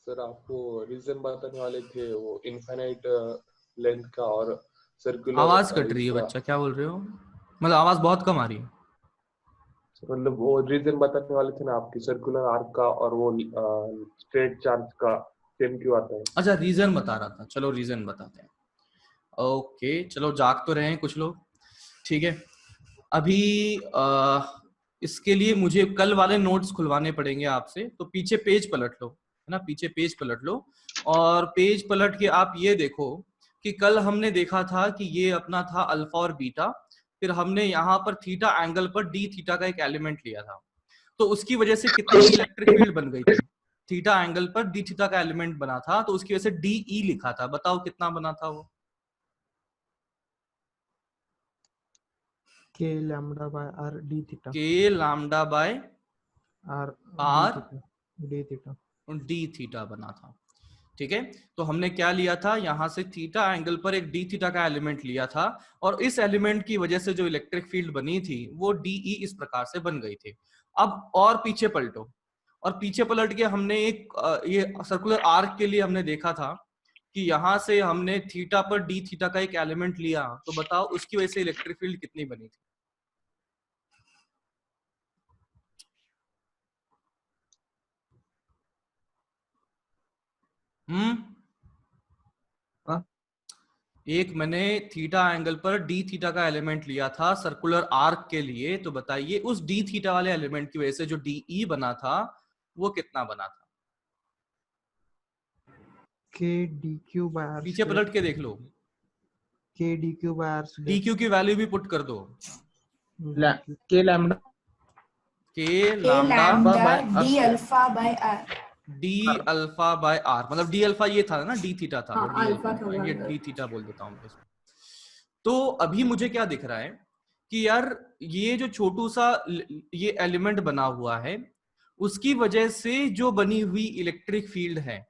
सर आपको रीजन बताने वाले थे वो इनफाइनाइट लेंथ का और सर्कुलर। आवाज कट रही है बच्चा, क्या बोल रहे हो? मतलब आवाज बहुत कम आ रही है। मतलब वो रीजन बताने वाले थे ना आपकी, सर्कुलर आर्क का और वो स्ट्रेट चार्ज का सेम क्यों आता है? अच्छा, रीजन बता रहा था, चलो रीजन बताते हैं। ओके, चलो जाग तो रहे हैं कुछ लोग। ठीक है, अभी इसके लिए मुझे कल वाले नोट्स खुलवाने पड़ेंगे आपसे। तो पीछे पेज पलट लो, है ना, पीछे पेज पलट लो, और पेज पलट के आप ये देखो कि कल हमने देखा था कि ये अपना था अल्फा और बीटा, फिर हमने यहाँ पर थीटा एंगल पर डी थीटा का एक एलिमेंट लिया था। तो उसकी वजह से कितनी इलेक्ट्रिक फील्ड बन गई थी? थीटा एंगल पर डी थीटा का एलिमेंट बना था, तो उसकी वजह से डी ई लिखा था। बताओ कितना बना था वो? K lambda by R D theta. K lambda by R D theta D theta बना था। ठीक है, तो हमने क्या लिया था, यहां से थीटा एंगल पर एक डी थीटा का एलिमेंट लिया था, और इस एलिमेंट की वजह से जो इलेक्ट्रिक फील्ड बनी थी वो डीई इस प्रकार से बन गई थी। अब और पीछे पलटो, और पीछे पलट के हमने एक ये सर्कुलर आर्क के लिए हमने देखा था कि यहां से हमने थीटा पर डी थीटा का एक एलिमेंट लिया, तो बताओ उसकी वजह से इलेक्ट्रिक फील्ड कितनी बनी थी? एक मैंने थीटा एंगल पर डी थीटा का एलिमेंट लिया था सर्कुलर आर्क के लिए, तो बताइए उस डी थीटा वाले एलिमेंट की वजह से जो डीई बना था वो कितना बना था? k dq by r पीछे पलट के देख लो, k dq by r square D q की वैल्यू भी पुट कर दो, K lambda के k lambda lambda d alpha by r. D alpha by are, मतलब डी अल्फा ये था ना, डी थीटा था, हाँ, और D अल्फा था ये वहाँ डी थीटा बोल देता हूँ इसमें। तो अभी मुझे क्या दिख रहा है कि यार ये जो छोटू सा ये एलिमेंट बना हुआ है उसकी वजह से जो बनी हुई इलेक्ट्रिक फील्ड है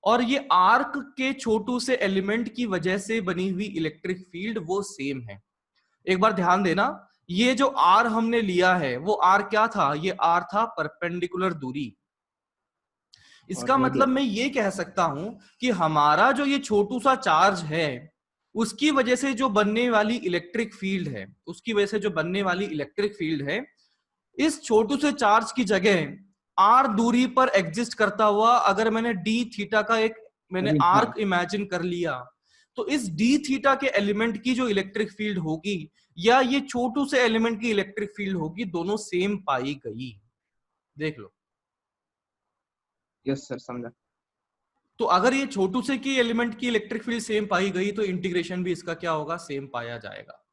और ये आर्क के छोटू से एलिमेंट की वजह से बनी हुई इलेक्ट्रिक फील्ड वो सेम है। एक बार ध्यान देना, ये जो आर हमने लिया है वो आर क्या था? ये आर था परपेंडिकुलर दूरी। इसका मतलब मैं ये कह सकता हूं कि हमारा जो ये छोटू सा चार्ज है उसकी वजह से जो बनने वाली इलेक्ट्रिक फील्ड है, उसकी वजह से जो बनने वाली इलेक्ट्रिक फील्ड है, इस छोटू से चार्ज की जगह आर दूरी पर एग्जिस्ट करता हुआ अगर मैंने डी थीटा का एक मैंने आर्क इमेजिन कर लिया, तो इस डी थीटा के एलिमेंट की जो इलेक्ट्रिक फील्ड होगी या ये छोटू से एलिमेंट की इलेक्ट्रिक फील्ड होगी, दोनों सेम पाई गई। देख लो। यस सर, समझा। तो अगर ये छोटू से की एलिमेंट की इलेक्ट्रिक फील्ड सेम पाई गई तो इंटीग्रेशन भी इसका क्या होगा? सेम पाया जाएगा।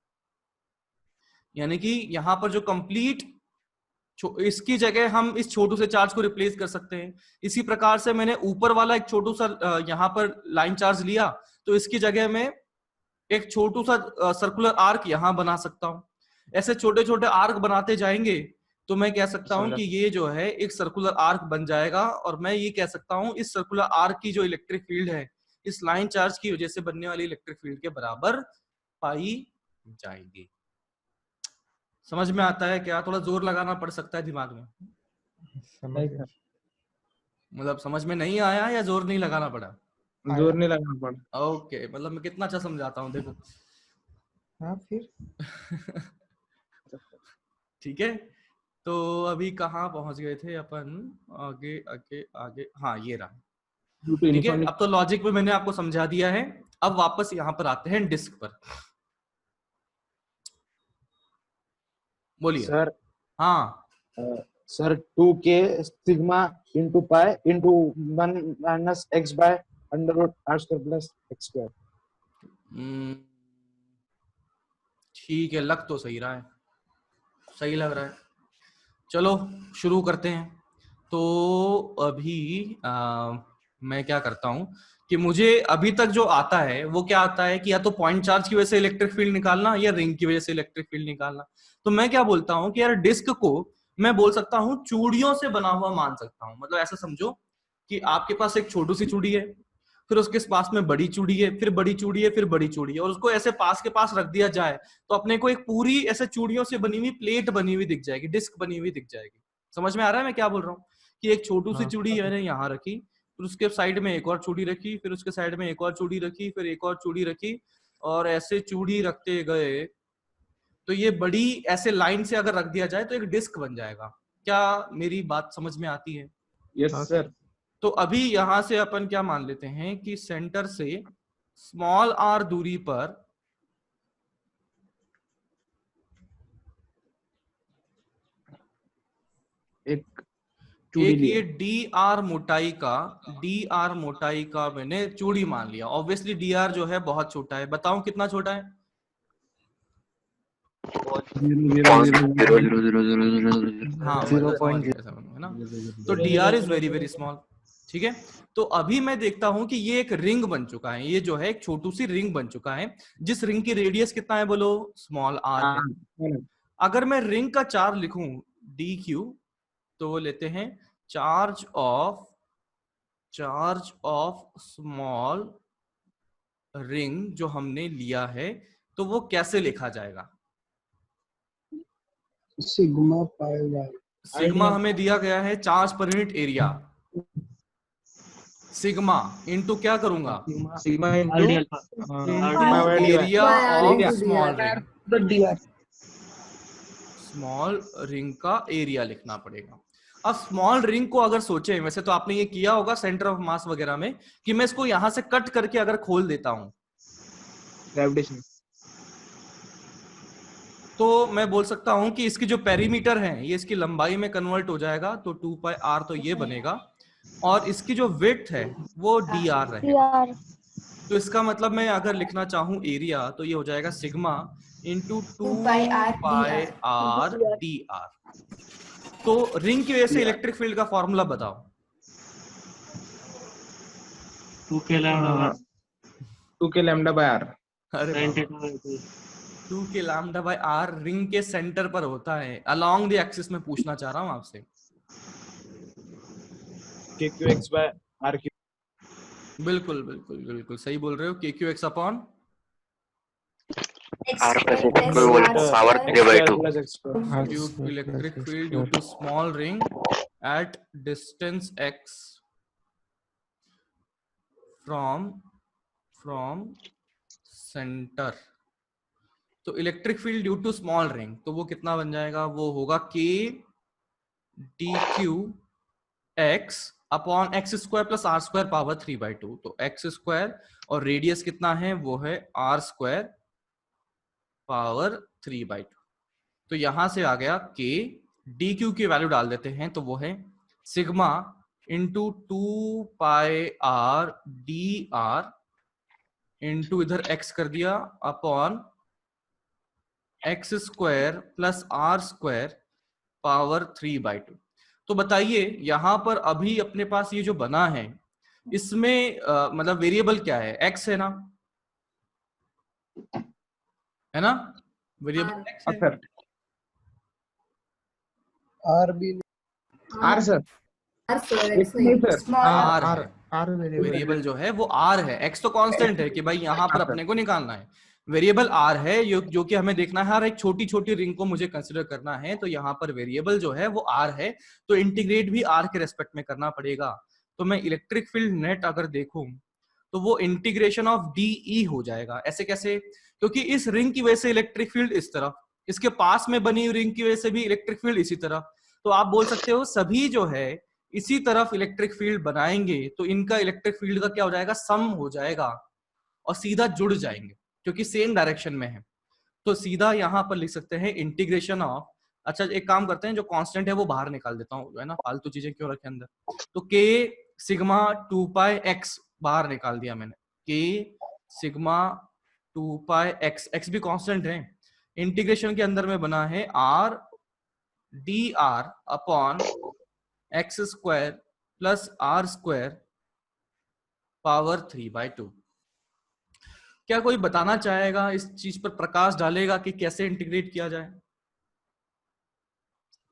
यानी कि यहां पर जो कंप्लीट इसकी जगह हम इस छोटू से चार्ज को रिप्लेस कर सकते हैं। इसी प्रकार से मैंने ऊपर वाला एक छोटू सा यहां पर लाइन चार्ज लिया तो इसकी जगह में एक छोटू सा सर्कुलर आर्क यहां बना सकता हूं। ऐसे छोटे छोटे आर्क बनाते जाएंगे तो मैं कह सकता हूं कि ये जो है एक सर्कुलर आर्क बन जाएगा, और मैं ये कह सकता हूं इस सर्कुलर आर्क की जो इलेक्ट्रिक फील्ड है इस लाइन चार्ज की वजह से बनने वाली इलेक्ट्रिक फील्ड के बराबर पाई जाएगी। समझ में आता है क्या? थोड़ा जोर लगाना पड़ सकता है दिमाग में। समझ गया। मतलब समझ में नहीं आया या जोर नहीं लगाना पड़ा? जोर नहीं लगाना पड़ा। ओके, मतलब मैं कितना अच्छा समझाता हूँ, देखो। हाँ फिर ठीक है, तो अभी कहाँ पहुंच गए थे अपन? आगे आगे आगे, हाँ ये रहा। ठीक है, अब तो लॉजिक में मैंने आपको समझा दिया है। अब वापस यहाँ पर आते हैं डिस्क पर। बोलिए सर। हाँ sir 2k sigma into pi into 1 minus x by under root r square plus x square. ठीक है, लग तो सही रहा है, सही लग रहा है। चलो शुरू करते हैं। तो अभी मैं क्या करता हूं कि मुझे अभी तक जो आता है वो क्या आता है कि या तो पॉइंट चार्ज की वजह से इलेक्ट्रिक फील्ड निकालना या रिंग की वजह से इलेक्ट्रिक फील्ड निकालना। तो मैं क्या बोलता हूं कि यार डिस्क को मैं बोल सकता हूं चूड़ियों से बना हुआ मान सकता हूं। मतलब ऐसा समझो कि आपके पास एक छोटी सी चूड़ी है, फिर उसके पास में बड़ी चूड़ी है, फिर बड़ी चूड़ी है, फिर बड़ी चूड़ी है, और उसको ऐसे पास के पास रख दिया जाए तो अपने को एक पूरी ऐसे चूड़ियों से बनी हुई प्लेट बनी हुई दिख जाएगी, डिस्क बनी हुई दिख जाएगी। समझ में आ रहा है मैं क्या बोल रहा हूँ? कि एक छोटी सी चूड़ी मैंने यहाँ रखी, फिर उसके साइड में एक और चूड़ी रखी, फिर उसके साइड में एक और चूड़ी रखी, फिर एक और चूड़ी रखी, और ऐसे चूड़ी रखते गए तो ये बड़ी ऐसे लाइन से अगर रख दिया जाए तो एक डिस्क बन जाएगा। क्या मेरी बात समझ में आती है? Yes sir. तो अभी यहां से अपन क्या मान लेते हैं कि सेंटर से स्मॉल आर दूरी पर एक ये डी आर मोटाई का मैंने चूड़ी मान लिया। ऑब्वियसली डी आर जो है बहुत छोटा है, बताऊं कितना छोटा है? हाँ, 0.07 है ना। तो D R is very very small. ठीक है, तो अभी मैं देखता हूं कि ये एक रिंग बन चुका है। ये जो है एक छोटू सी रिंग बन चुका है जिस रिंग की रेडियस कितना है बोलो? स्मॉल आर है। अगर मैं रिंग का चार्ज लिखूं डी क्यू तो वो लेते हैं चार्ज ऑफ स्मॉल रिंग जो हमने लिया है, तो वो कैसे लिखा जाएगा? सिग्मा पाई बाय सिग्मा हमें दिया गया है charge per unit area, sigma into क्या करूंगा, sigma RD into alpha. Area of area. Small ring, dr small ring का एरिया लिखना पड़ेगा। अब स्मॉल रिंग को अगर सोचें, वैसे तो आपने ये किया होगा सेंटर ऑफ मास वगैरह में, कि मैं इसको यहां से कट करके अगर खोल देता हूं gravitation तो मैं बोल सकता हूं कि इसकी जो पेरीमीटर है ये इसकी लंबाई में कन्वर्ट हो जाएगा, तो 2 पाई आर तो ये बनेगा, और इसकी जो विड्थ है वो डी आर रहेगा। तो इसका मतलब मैं अगर लिखना चाहूं एरिया तो ये हो जाएगा sigma into 2 pi r d are. तो रिंग की वजह से इलेक्ट्रिक फील्ड का फॉर्मूला बताओ। 2k lambda 2k lambda by r अरे sin बाबा, theta by 2. 2 के लैम्डा बाय आर रिंग के सेंटर पर होता है, अलोंग द एक्सिस में पूछना चाह रहा हूं आपसे। KQX by RQ. बिल्कुल बिल्कुल बिल्कुल सही बोल रहे हो, के Q x upon R plus equal volts power Plus X square. due electric field due to small ring at distance x from center। तो electric field due to small ring, तो वो कितना बन जाएगा, वो होगा k dq x upon x square plus r square power 3/2। तो x square और रेडियस कितना है, वो है आर स्क्वायर पावर 3/2। तो यहां से आ गया k, डी क्यू की वैल्यू डाल देते हैं, तो वो है sigma into 2 pi r d r into इधर x कर दिया upon x square plus r square power 3/2। तो बताइए यहां पर अभी अपने पास ये जो बना है इसमें मतलब वेरिएबल क्या है, x है ना, है ना, वेरिएबल x है। sir R B r sir R sir, X नहीं sir small r है, R variable. वेरिएबल जो है वो r है, x तो कांस्टेंट है कि भाई यहाँ पर अपने को निकालना है, वेरिएबल r है जो कि हमें देखना है, हर एक छोटी छोटी रिंग को मुझे कंसीडर करना है, तो यहाँ पर वेरिएबल जो है वो r है, तो इंटीग्रेट भी r के रेस्पेक्ट में करना पड़ेगा। तो मैं इलेक्ट्रिक फील्ड नेट अगर देखूं तो वो इंटीग्रेशन ऑफ डीई हो जाएगा। ऐसे कैसे, क्योंकि इस रिंग की वजह से इलेक्ट्रिक फील्ड इस तरफ, इसके पास में बनी हुई रिंग की वजह से भी इलेक्ट्रिक फील्ड इसी तरफ, तो आप बोल सकते हो सभी जो है इसी तरफ इलेक्ट्रिक फील्ड बनाएंगे तो इनका इलेक्ट्रिक फील्ड का क्या हो जाएगा, सम हो जाएगा और सीधा जुड़ जाएंगे क्योंकि सेम डायरेक्शन में है। तो सीधा यहां पर लिख सकते हैं इंटीग्रेशन ऑफ, अच्छा एक काम करते हैं, जो कांस्टेंट है वो बाहर निकाल देता हूँ, है ना, फालतू चीजें क्यों रखे अंदर। तो के सिग्मा 2 पाई एक्स बाहर निकाल दिया मैंने, k sigma 2 pi x, x भी कांस्टेंट है, इंटीग्रेशन के अंदर में बना है r d r upon x square plus r square power 3/2। क्या कोई बताना चाहेगा, इस चीज पर प्रकाश डालेगा कि कैसे इंटीग्रेट किया जाए?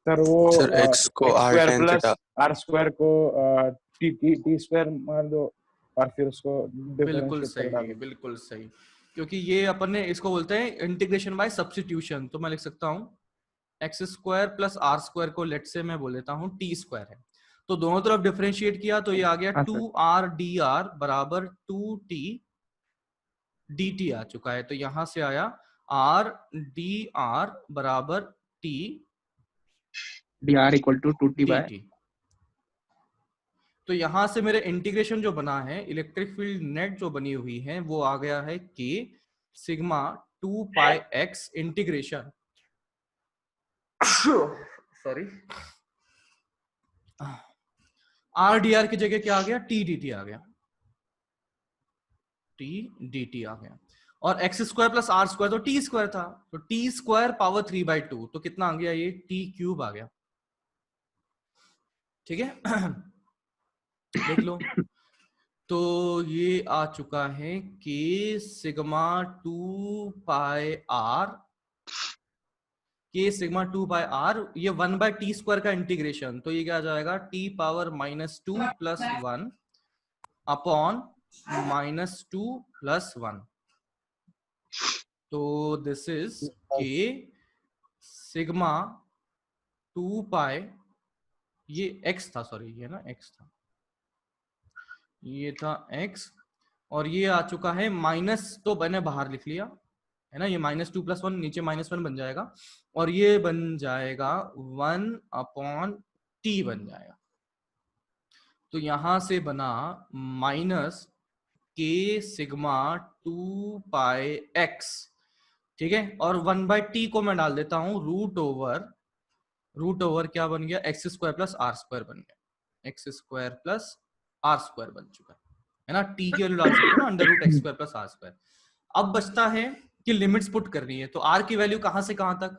सर वो सर x को r square tan plus theta, r square को टी स्क्वायर मार दो और फिर उसको बिल्कुल डिफरेंशिएट कर सही, डालो। बिल्कुल सही, क्योंकि ये अपन ने इसको बोलते हैं इंटीग्रेशन बाय सब्स्टिट्यूशन। तो मैं लिख सकता हूँ x square plus r square को लेट से मैं बोल देता हूँ टी स्क्वायर है, तो दोनों तरफ डिफरेंशिएट किया तो ये आ गया 2r dr बराबर 2t dt आ चुका है। तो यहां से आया r dr बराबर t dr equal to 2t by dt। तो यहां से मेरे इंटीग्रेशन जो बना है, इलेक्ट्रिक फील्ड नेट जो बनी हुई है वो आ गया है k sigma 2 pi x integration sorry R d are की जगह क्या आ गया, टी डी टी आ गया, टी डी टी आ गया, और x square plus r square तो टी स्क्वायर था, तो टी स्क्वायर पावर 3/2, तो कितना आ गया, ये टी क्यूब आ गया। ठीक है देख लो, तो ये आ चुका है के सिग्मा 2 पाई आर, के सिग्मा 2 पाई आर, ये 1/t स्क्वायर का इंटीग्रेशन, तो ये क्या आ जाएगा t power -2 plus 1 upon -2 plus 1। तो दिस इज के सिग्मा 2 पाई ये x था, सॉरी ये ना x था, ये था x, और ये आ चुका है माइनस, तो मैंने बाहर लिख लिया है ना, ये -2 + 1 नीचे -1 बन जाएगा, और ये बन जाएगा 1/t बन जाएगा। तो यहां से बना -k सिग्मा 2πx, ठीक है, और 1/t को मैं डाल देता हूं रूट ओवर क्या बन गया, x² + r² बन गया, x² + r² बन चुका है ना, t की वैल्यू डाल सकते हो ना, √x² + r²। अब बचता है कि लिमिट्स पुट करनी है, तो r की वैल्यू कहां से कहां तक,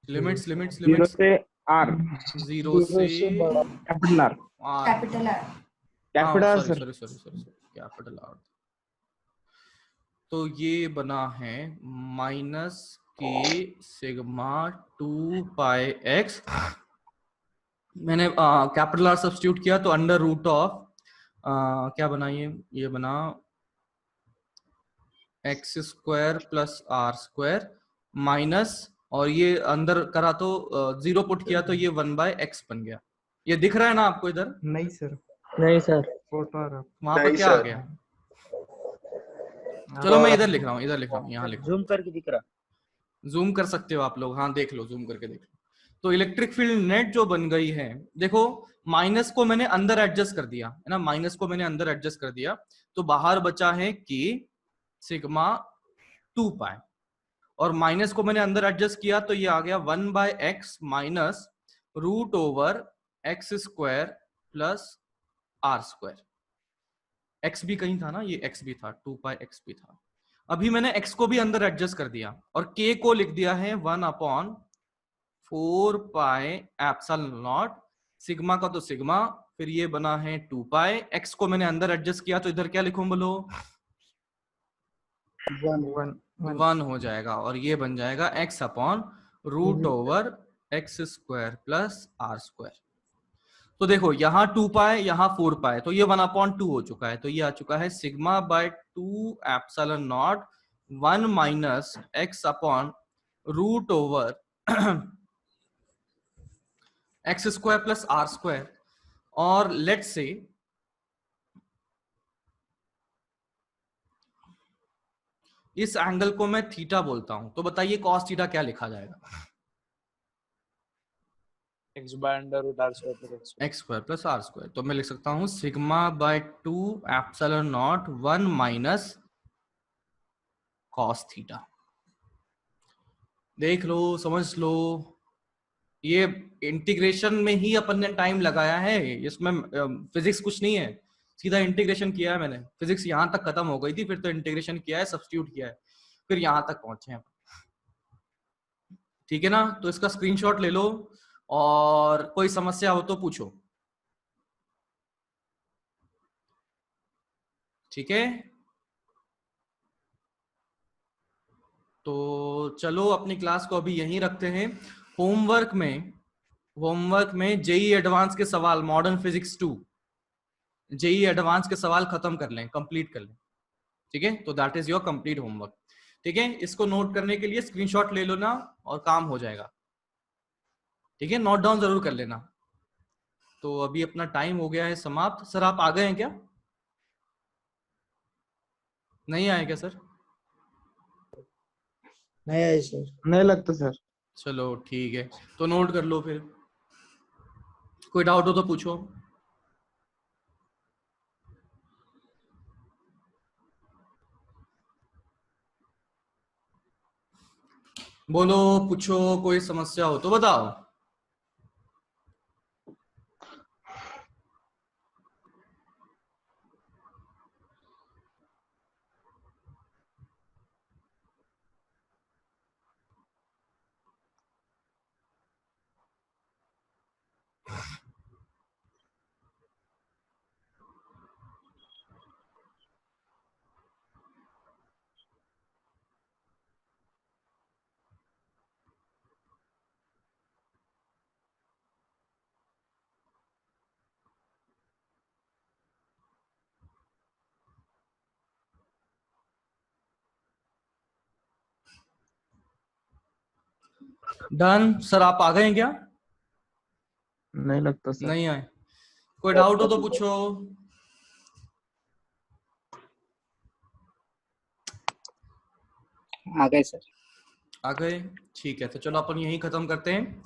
लिमिट्स लिमिट्स 0 लिमिट्स, से R, 0 से कैपिटल R, r, कैपिटल है। Capital sorry sir, sorry sorry sorry, capital R। तो ये बना है -k सिग्मा 2πx, मैंने कैपिटल R सब्स्टिट्यूट किया तो √, क्या बना, ये बना x² + r² माइनस, और ये अंदर करा तो 0 पुट किया तो ये 1/x बन गया। ये दिख रहा है ना आपको इधर, नहीं सर, नहीं सर, फोटो आ रहा। वहां पर क्या आ गया, चलो मैं इधर लिख रहा हूँ, इधर लिख रहा हूँ, यहाँ लिख रहा हूँ, जूम करके दिख रहा। जूम कर सकते हो आप लोग, हाँ देख लो, जूम करके देख लो। तो इलेक्ट्रिक फील्ड नेट जो बन गई है, देखो माइनस को मैंने अंदर एडजस्ट कर दिया है ना, माइनस को मैंने अंदर एडजस्ट कर दिया, तो बाहर बचा है k सिग्मा 2π, और माइनस को मैंने अंदर एडजस्ट किया तो ये आ गया 1/x minus √x² + r²। x भी कहीं था ना, ये x भी था, 2πx भी था। अभी मैंने x को भी अंदर एडजस्ट कर दिया और k को लिख दिया है 1/4πε0, सिग्मा का तो सिग्मा, फिर ये बना है 2π, x को मैंने अंदर एडजस्ट किया तो इधर क्या लिखूं बोलो, 1 हो जाएगा, और ये बन जाएगा x/√x² + r²। तो देखो यहाँ 2π, यहाँ 4π, तो ये 1/2 हो चुका है, तो ये आ चुका है σ/2ε0 1 माइनस x/√x² + r²। और लेट्स से इस एंगल को मैं थीटा बोलता हूं, तो बताइए cos थीटा क्या लिखा जाएगा, x² + r²। तो मैं लिख सकता हूं σ/2ε0 1 माइनस cos थीटा। देख लो, समझ लो, ये इंटीग्रेशन में ही अपन ने टाइम लगाया है, इसमें फिजिक्स कुछ नहीं है, सीधा इंटीग्रेशन किया है मैंने, फिजिक्स यहाँ तक खत्म हो गई थी, फिर तो इंटीग्रेशन किया है, सब्स्टिट्यूट किया है, फिर यहाँ तक पहुंचे हैं, ठीक है ना। तो इसका स्क्रीनशॉट ले लो, और कोई समस्या हो तो पूछो, ठीक है। तो चलो अपनी क्लास को अभी यहीं रखते हैं। होमवर्क में जेई एडवांस के सवाल, मॉडर्न फिजिक्स 2 जेई एडवांस के सवाल खत्म कर लें, कंप्लीट कर लें, ठीक है। तो that is your complete homework, ठीक है। इसको नोट करने के लिए स्क्रीनशॉट ले लो ना, और काम हो जाएगा, ठीक है। नोट डाउन जरूर कर लेना। तो अभी अपना टाइम हो गया है समाप्त। सर आप आ गए हैं क्या, नहीं आए क्या सर? नहीं है सर। नहीं लगता सर। चलो ठीक है, तो नोट कर लो, फिर कोई डाउट हो तो पूछो। बोलो, पूछो, कोई समस्या हो तो बताओ। डन। सर आप आ गए हैं क्या? नहीं लगता सर। नहीं आए? कोई डाउट हो तो पूछो। आ गए सर। आ गए? ठीक है, तो चलो अपन यहीं खत्म करते हैं।